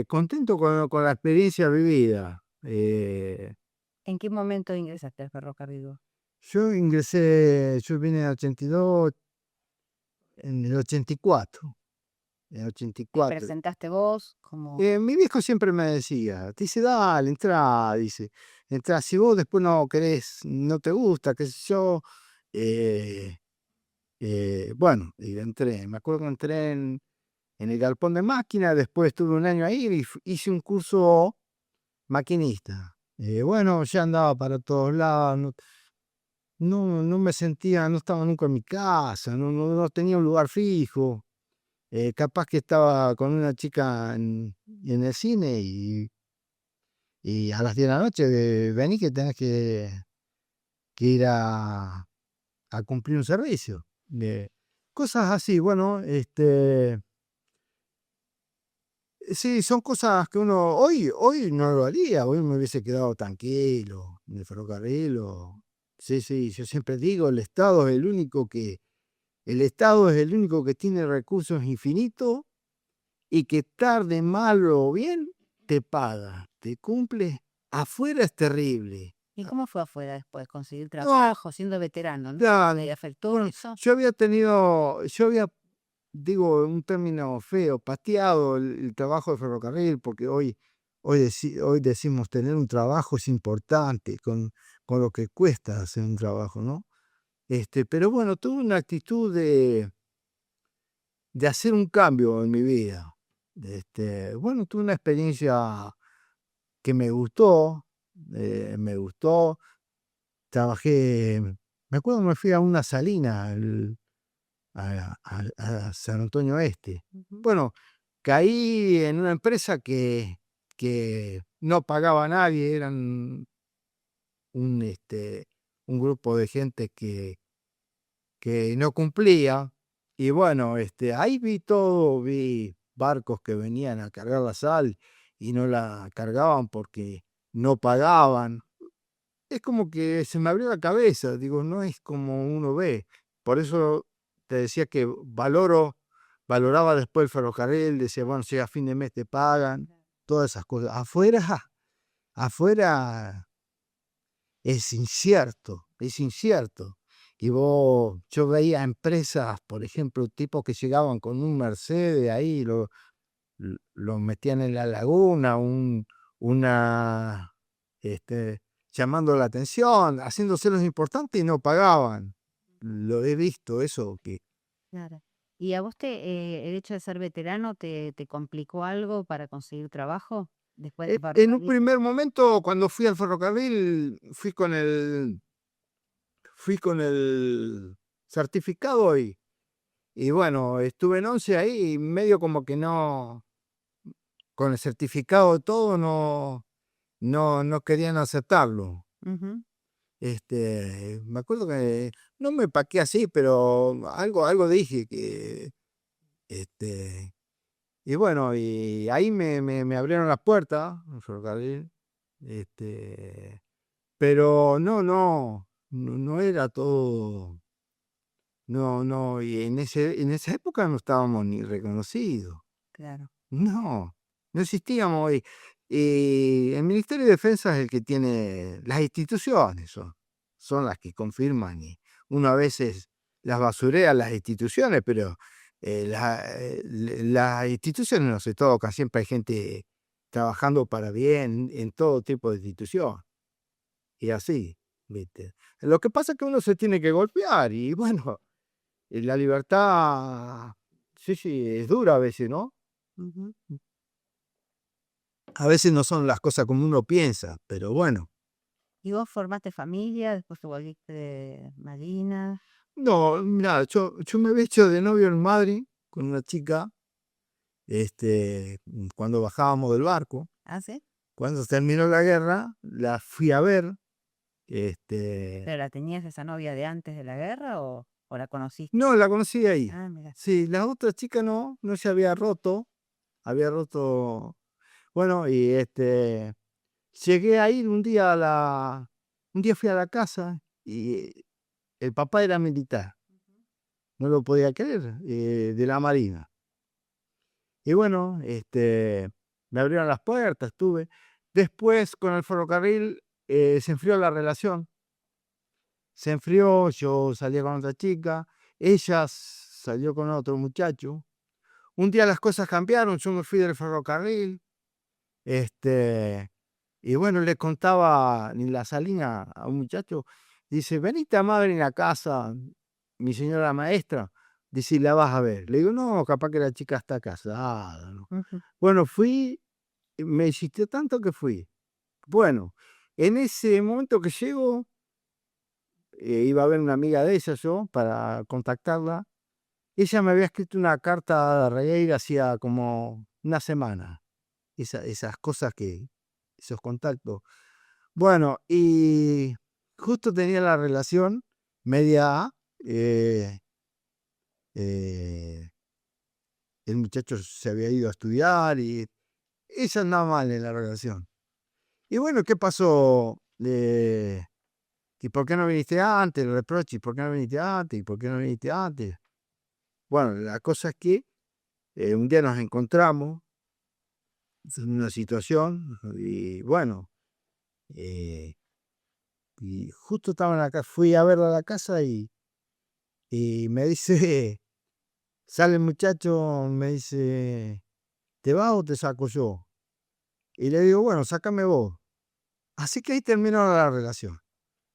S2: contento con la experiencia vivida.
S1: ¿En qué momento ingresaste al ferrocarril vos?
S2: Yo vine en el 82, en el 84, en el
S1: ¿Te
S2: 84.
S1: presentaste vos como...
S2: Mi viejo siempre me decía, dice, dale, entrá, dice, entrá, si vos después no querés, no te gusta, qué sé yo, eh, bueno, y entré, me acuerdo que entré en el galpón de máquina, después estuve un año ahí y hice un curso maquinista. Bueno, ya andaba para todos lados, no me sentía, no estaba nunca en mi casa, no tenía un lugar fijo. Capaz que estaba con una chica en el cine y a las 10 de la noche vení que tenés que ir a cumplir un servicio. Cosas así, bueno, sí, son cosas que uno hoy no lo haría, hoy me hubiese quedado tranquilo en el ferrocarril. Sí, sí, yo siempre digo, el Estado es el único que tiene recursos infinitos y que tarde, mal o bien, te paga, te cumple. Afuera es terrible.
S1: ¿Y cómo fue afuera después? Conseguir
S2: No,
S1: trabajo, siendo veterano, ¿no?
S2: claro.
S1: ¿Te afectó
S2: Bueno,
S1: eso?
S2: yo había, digo, un término feo, pateado el trabajo de ferrocarril, porque hoy decimos tener un trabajo es importante, con lo que cuesta hacer un trabajo, ¿no? Pero bueno, tuve una actitud de hacer un cambio en mi vida. Bueno, tuve una experiencia que me gustó, trabajé, me acuerdo que me fui a una salina, a San Antonio Este.
S1: Ujú.
S2: Bueno, caí en una empresa que no pagaba a nadie, eran un grupo de gente que no cumplía. Y bueno, ahí vi todo, vi barcos que venían a cargar la sal y no la cargaban porque no pagaban. Es como que se me abrió la cabeza, digo, no es como uno ve. Por eso te decía que valoraba después el ferrocarril, decía, bueno, si a fin de mes te pagan, todas esas cosas. Afuera es incierto, es incierto. Yo veía empresas, por ejemplo, tipos que llegaban con un Mercedes ahí, lo metían en la laguna, una, llamando la atención, haciéndose los importantes y no pagaban. Lo he visto eso, que
S1: Claro. ¿Y a vos el hecho de ser veterano te complicó algo para conseguir trabajo después del
S2: en un
S1: ferrocarril?
S2: primer momento, cuando fui al ferrocarril, fui con el certificado y bueno, estuve en 11 ahí y medio como que no, con el certificado todo no querían aceptarlo.
S1: Ujú.
S2: Me acuerdo que no me paqué así, pero algo dije que, este, y bueno, y ahí me abrieron las puertas, el ferrocarril, pero no era todo, no, y en esa época no estábamos ni reconocidos.
S1: Claro.
S2: No, no existíamos. Y el Ministerio de Defensa es el que tiene, las instituciones son las que confirman y uno a veces las basurea las instituciones, pero las instituciones no se tocan, siempre hay gente trabajando para bien en todo tipo de institución y así, ¿viste? Lo que pasa es que uno se tiene que golpear y bueno, la libertad, sí, sí, es dura a veces, ¿no?
S1: Ujú.
S2: a veces no son las cosas como uno piensa, pero bueno.
S1: ¿Y vos formaste familia, después te volviste de Malvinas?
S2: No, mira, yo me había hecho de novio en Madrid con una chica, cuando bajábamos del barco.
S1: ¿Ah, sí?
S2: Cuando terminó la guerra, la fui a ver. este,
S1: ¿Pero la tenías esa novia de antes de la guerra o la conociste?
S2: no, la conocí ahí.
S1: Ah, mira.
S2: Sí, la otra chica no se había roto, bueno, y llegué a ir un día fui a la casa y el papá era militar, no lo podía creer, de la Marina. Y bueno, me abrieron las puertas, estuve. Después con el ferrocarril se enfrió la relación. Se enfrió, yo salía con otra chica, ella salió con otro muchacho. Un día las cosas cambiaron, yo me fui del ferrocarril, este, y bueno, le contaba en la salina a un muchacho, dice, venite a madre en la casa, mi señora maestra, dice, la vas a ver. Le digo, no, capaz que la chica está casada, ¿no?
S1: Ujú.
S2: Bueno, fui, me insistió tanto que fui. Bueno, en ese momento que llego, iba a ver una amiga de ella yo para contactarla. Ella me había escrito una carta a Regueira hacía como una semana. Esas cosas esos contactos. Bueno, y justo tenía la relación media. eh, eh, el muchacho se había ido a estudiar y ella andaba mal en la relación. Y bueno, ¿qué pasó? ¿Y por qué no viniste antes? El reproche, ¿y por qué no viniste antes? ¿Y por qué no viniste antes? Bueno, la cosa es que un día nos encontramos en una situación y bueno, eh, y justo estaban acá, fui a verla a la casa y me dice, sale el muchacho, me dice, ¿te vas o te saco yo? Y le digo, bueno, sácame vos. Así que ahí terminó la relación.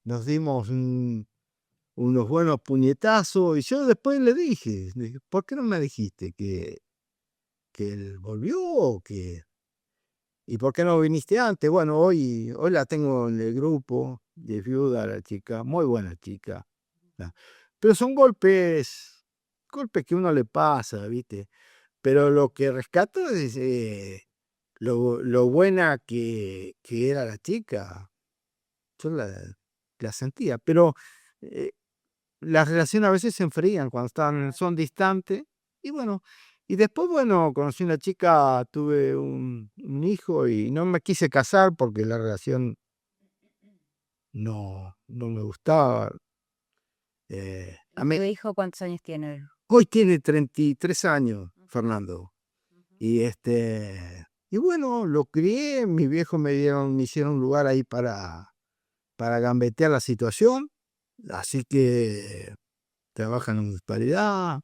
S2: Nos dimos unos buenos puñetazos y yo después le dije, ¿por qué no me dijiste que él volvió o que... ¿Y por qué no viniste antes? Bueno, hoy la tengo en el grupo de viuda, la chica, muy buena chica. ¿No? Pero son golpes que uno le pasa, ¿viste? Pero lo que rescato es lo buena que era la chica. Yo la sentía, pero eh, las relaciones a veces se enfrían cuando son distantes. Y bueno, y después, bueno, conocí una chica, tuve un hijo y no me quise casar porque la relación no me gustaba.
S1: ¿Y tu hijo cuántos años tiene?
S2: Hoy tiene 33 años,
S1: Ujú,
S2: Fernando.
S1: ujú.
S2: Y y bueno, lo crié, mis viejos me hicieron un lugar ahí para gambetear la situación. Así que trabaja en la municipalidad.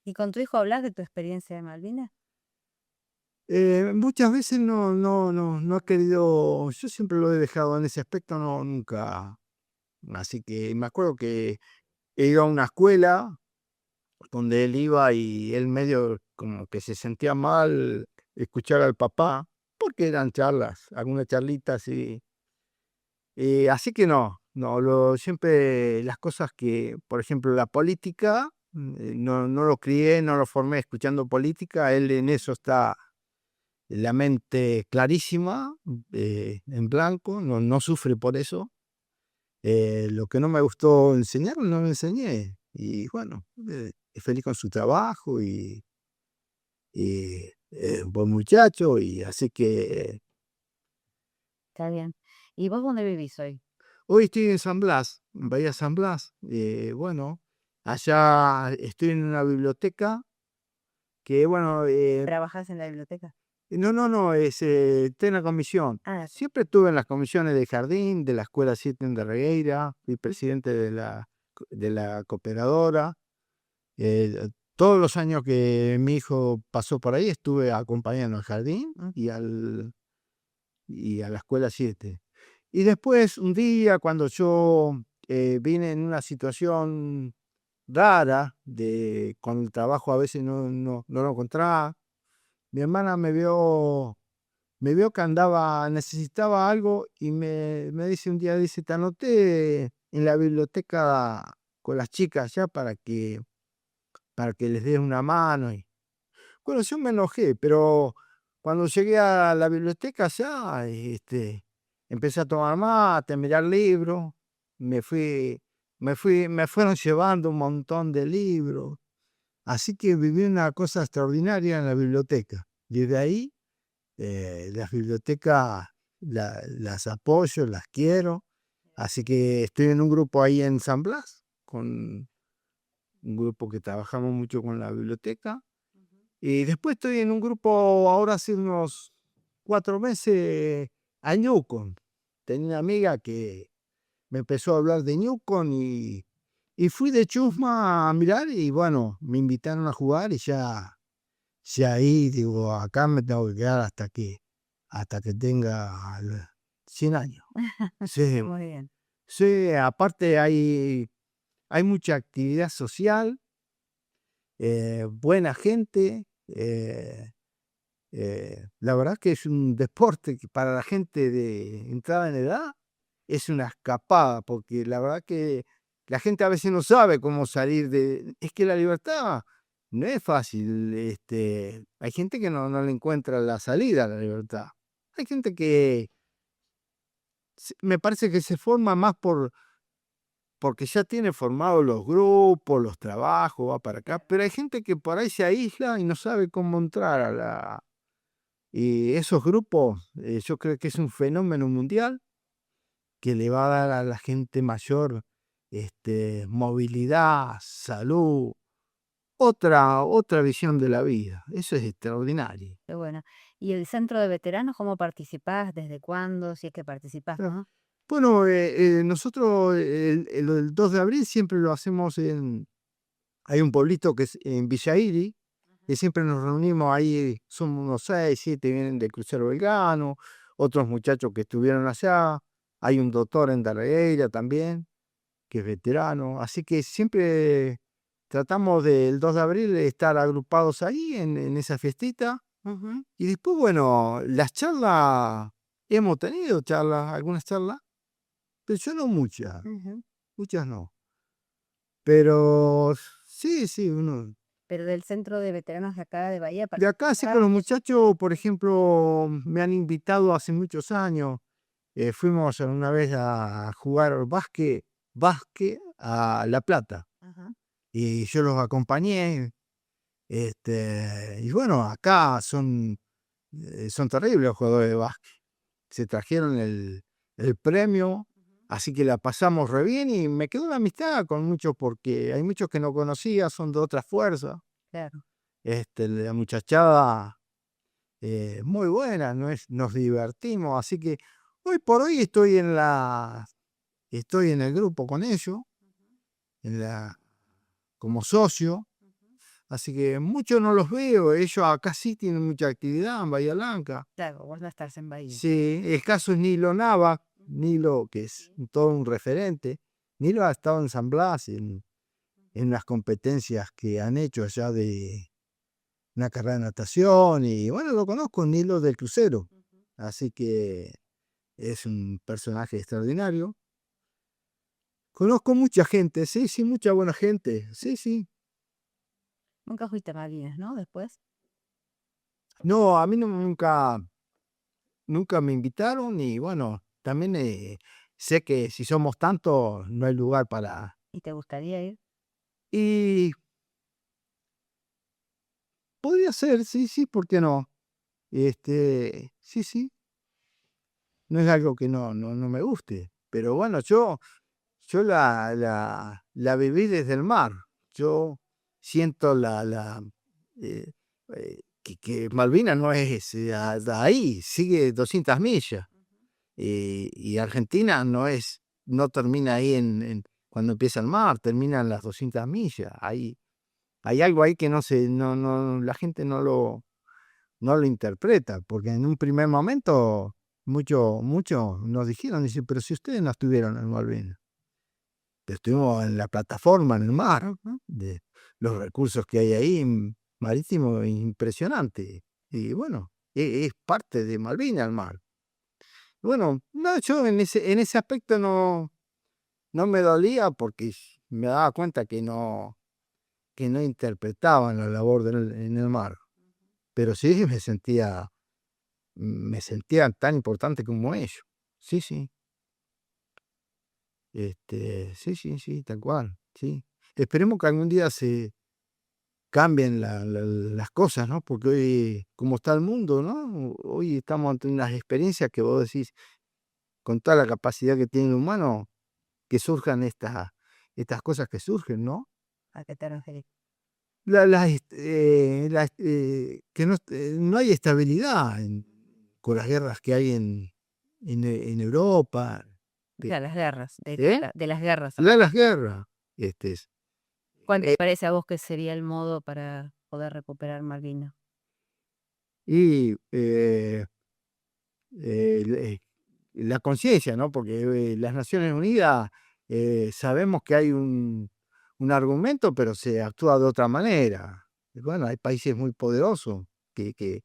S1: ¿Y con tu hijo hablas de tu experiencia de Malvinas?
S2: Muchas veces no ha querido, yo siempre lo he dejado en ese aspecto, no, nunca. Así que me acuerdo que iba a una escuela donde él iba y él medio como que se sentía mal escuchar al papá, porque eran charlas, algunas charlitas y así que siempre las cosas que, por ejemplo, la política, no lo crié, no lo formé escuchando política, él en eso está la mente clarísima, en blanco, no sufre por eso. Lo que no me gustó enseñar, no lo enseñé. Y bueno, es feliz con su trabajo y es un buen muchacho, y así que
S1: Está bien. ¿Y vos dónde vivís hoy?
S2: hoy estoy en San Blas, en Bahía San Blas. Bueno, allá estoy en una biblioteca que, bueno,
S1: ¿Trabajás en la biblioteca?
S2: no, estoy en la comisión.
S1: Ah, sí.
S2: Siempre estuve en las comisiones de jardín, de la Escuela 7 de Regueira, fui presidente de la cooperadora. Todos los años que mi hijo pasó por ahí estuve acompañando al jardín
S1: Mm.
S2: y a la Escuela 7. Y después, un día, cuando yo vine en una situación rara, con el trabajo a veces no lo encontraba, mi hermana me vio me vio que necesitaba algo y me dice un día, dice, te anoté en la biblioteca con las chicas ya para que les des una mano. Y, bueno, yo me enojé, pero cuando llegué a la biblioteca ya, empecé a tomar mate, a mirar libros, me fui, me fueron llevando un montón de libros. Así que viví una cosa extraordinaria en la biblioteca. Desde ahí, las bibliotecas las apoyo, las quiero. Así que estoy en un grupo ahí en San Blas, con un grupo que trabajamos mucho con la biblioteca. Y después estoy en un grupo ahora hace unos 4 meses a Newcon. Tenía una amiga que me empezó a hablar de Newcon y fui de chusma a mirar y bueno, me invitaron a jugar y ya ahí digo, acá me tengo que quedar hasta que tenga 100 años. Sí,
S1: Muy bien.
S2: sí, aparte hay mucha actividad social, buena gente. La verdad que es un deporte que para la gente de entrada en edad es una escapada, porque la verdad que la gente a veces no sabe cómo salir de... Es que la libertad no es fácil. Hay gente que no le encuentra la salida a la libertad. Hay gente que me parece que se forma más porque ya tiene formados los grupos, los trabajos, va para acá, pero hay gente que por ahí se aísla y no sabe cómo entrar a la... Y esos grupos, yo creo que es un fenómeno mundial que le va a dar a la gente mayor movilidad, salud, otra visión de la vida. Eso es extraordinario.
S1: Qué bueno. ¿Y el centro de veteranos, cómo participás? ¿Desde cuándo? Si es que participás.
S2: Ajá. Bueno, nosotros el 2 de abril siempre lo hacemos hay un pueblito que es en Villa Iri, que siempre nos reunimos ahí, somos unos 6, 7, vienen del crucero Belgrano, otros muchachos que estuvieron allá, hay un doctor en Darreira también, que es veterano, así que siempre tratamos del 2 de abril de estar agrupados ahí en esa fiestita,
S1: Ujú,
S2: y después, bueno, las charlas, hemos tenido charlas, algunas charlas, pero yo no muchas,
S1: ujú.
S2: muchas no, pero sí, sí, uno...
S1: Pero del centro de veteranos de acá de Bahía
S2: De acá sí, con
S1: participás.
S2: los muchachos, por ejemplo, me han invitado hace muchos años. Fuimos una vez a jugar básquet a La Plata
S1: Ajá,
S2: y yo los acompañé. Y bueno, acá son terribles los jugadores de básquet. Se trajeron el premio,
S1: ujú.
S2: así que la pasamos re bien y me quedó una amistad con muchos porque hay muchos que no conocía, son de otras fuerzas.
S1: Claro.
S2: La muchachada muy buena, nos divertimos, así que hoy por hoy estoy en el grupo con ellos,
S1: Ujú,
S2: en como socio,
S1: ujú.
S2: así que muchos no los veo, ellos acá sí tienen mucha actividad en Bahía Blanca.
S1: Claro, vos no estás en Bahía.
S2: Sí, el caso es Nilo Nava,
S1: Ujú,
S2: Nilo que es
S1: sí,
S2: todo un referente. Nilo ha estado en San Blas en
S1: ujú,
S2: las competencias que han hecho allá de una carrera de natación y bueno, lo conozco, Nilo del crucero,
S1: ujú.
S2: así que es un personaje extraordinario. Conozco mucha gente, sí, sí, mucha buena gente, sí, sí.
S1: Nunca fuiste a Malvinas, ¿no? Después.
S2: No, a mí nunca me invitaron y bueno, también sé que si somos tantos no hay lugar para...
S1: ¿Y te gustaría ir?
S2: Y podría ser, sí, sí, ¿por qué no? Sí, sí, no es algo que no me guste, pero bueno, yo la viví desde el mar. Yo siento eh, que Malvinas no es ahí, sigue 200 millas.
S1: Ujú.
S2: Y Argentina no termina ahí cuando empieza el mar, termina en las 200 millas. Hay algo ahí que la gente no lo interpreta, porque en un primer momento muchos nos dijeron, dice, pero si ustedes no estuvieron en Malvinas. Estuvimos en la plataforma, en el mar, ¿no? Los recursos que hay ahí marítimos, impresionante. Y bueno, es parte de Malvinas el mar. Bueno, no, yo en ese aspecto no me dolía porque me daba cuenta que no interpretaban la labor en el mar. Pero sí me sentía tan importante como ellos. Sí, sí. Sí, sí, sí, tal cual, sí. Esperemos que algún día se cambien las cosas, ¿no? Porque hoy, como está el mundo, ¿no? Hoy estamos ante unas experiencias que vos decís, con toda la capacidad que tiene el humano, que surjan estas cosas que surgen, ¿no?
S1: ¿A qué te referís?
S2: Que no hay estabilidad con las guerras que hay en Europa.
S1: Ya, las guerras,
S2: ¿Eh?
S1: de las guerras.
S2: Las guerras. Este, es-
S1: ¿Cuál te
S2: eh,
S1: parece a vos que sería el modo para poder recuperar Malvinas?
S2: y la conciencia, ¿no? Porque las Naciones Unidas sabemos que hay un argumento, pero se actúa de otra manera. Y bueno, hay países muy poderosos que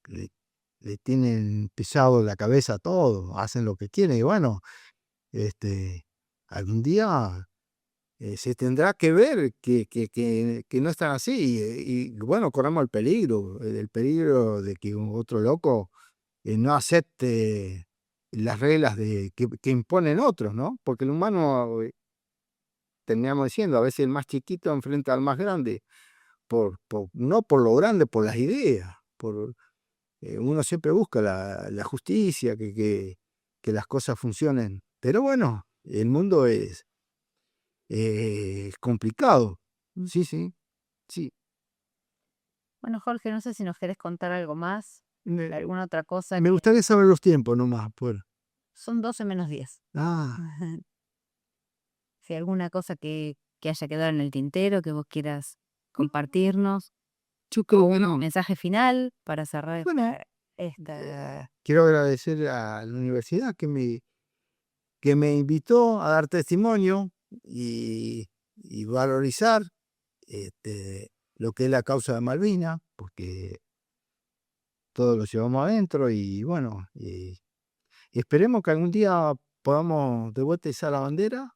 S2: le, le tienen pisado la cabeza a todo, hacen lo que quieren, y bueno, este, algún día se tendrá que ver que no están así, y bueno, corremos el peligro de que un otro loco no acepte las reglas que imponen otros, ¿no? Porque el humano, terminamos diciendo, a veces el más chiquito enfrenta al más grande, no por lo grande, por las ideas, uno siempre busca la justicia, que las cosas funcionen. Pero bueno, el mundo es complicado. Sí, sí, sí.
S1: Bueno, Jorge, no sé si nos querés contar algo más,
S2: Me,
S1: alguna otra cosa
S2: me
S1: que
S2: gustaría saber los tiempos nomás.
S1: son 12 menos 10.
S2: Ah,
S1: Si alguna cosa que haya quedado en el tintero, que vos quieras compartirnos.
S2: yo creo, bueno,
S1: Mensaje final para cerrar
S2: bueno,
S1: esta.
S2: quiero agradecer a la universidad que me invitó a dar testimonio y valorizar lo que es la causa de Malvinas, porque todos lo llevamos adentro y bueno, y esperemos que algún día podamos de vuelta izar la bandera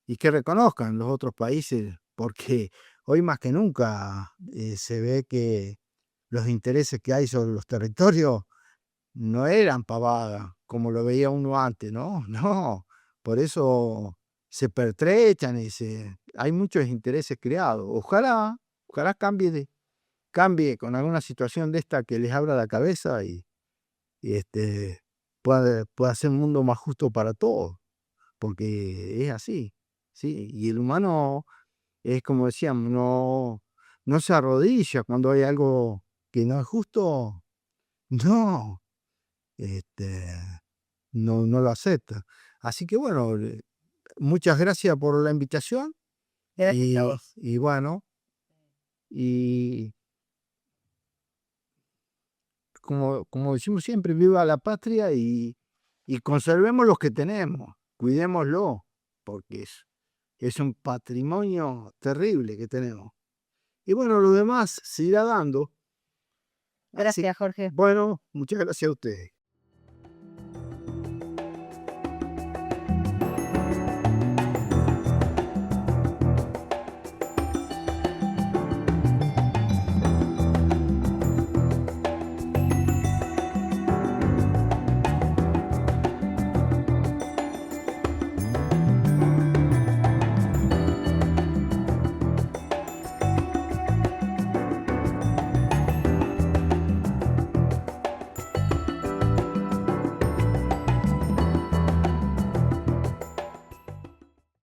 S2: y que reconozcan los otros países, porque hoy más que nunca se ve que los intereses que hay sobre los territorios no eran pavadas, como lo veía uno antes, ¿no? No, por eso se pertrechan hay muchos intereses creados. Ojalá cambie con alguna situación de esta que les abra la cabeza y pueda ser un mundo más justo para todos, porque es así, ¿sí? Y el humano es como decíamos, no se arrodilla cuando hay algo que no es justo, no, este, no lo acepta. Así que bueno, muchas gracias por la invitación
S1: Gracias a vos.
S2: y bueno, y como decimos siempre, viva la patria y conservemos los que tenemos, cuidémoslo, porque es un patrimonio terrible que tenemos. Y bueno, lo demás se irá dando. Así,
S1: Gracias, Jorge.
S2: bueno, muchas gracias a ustedes.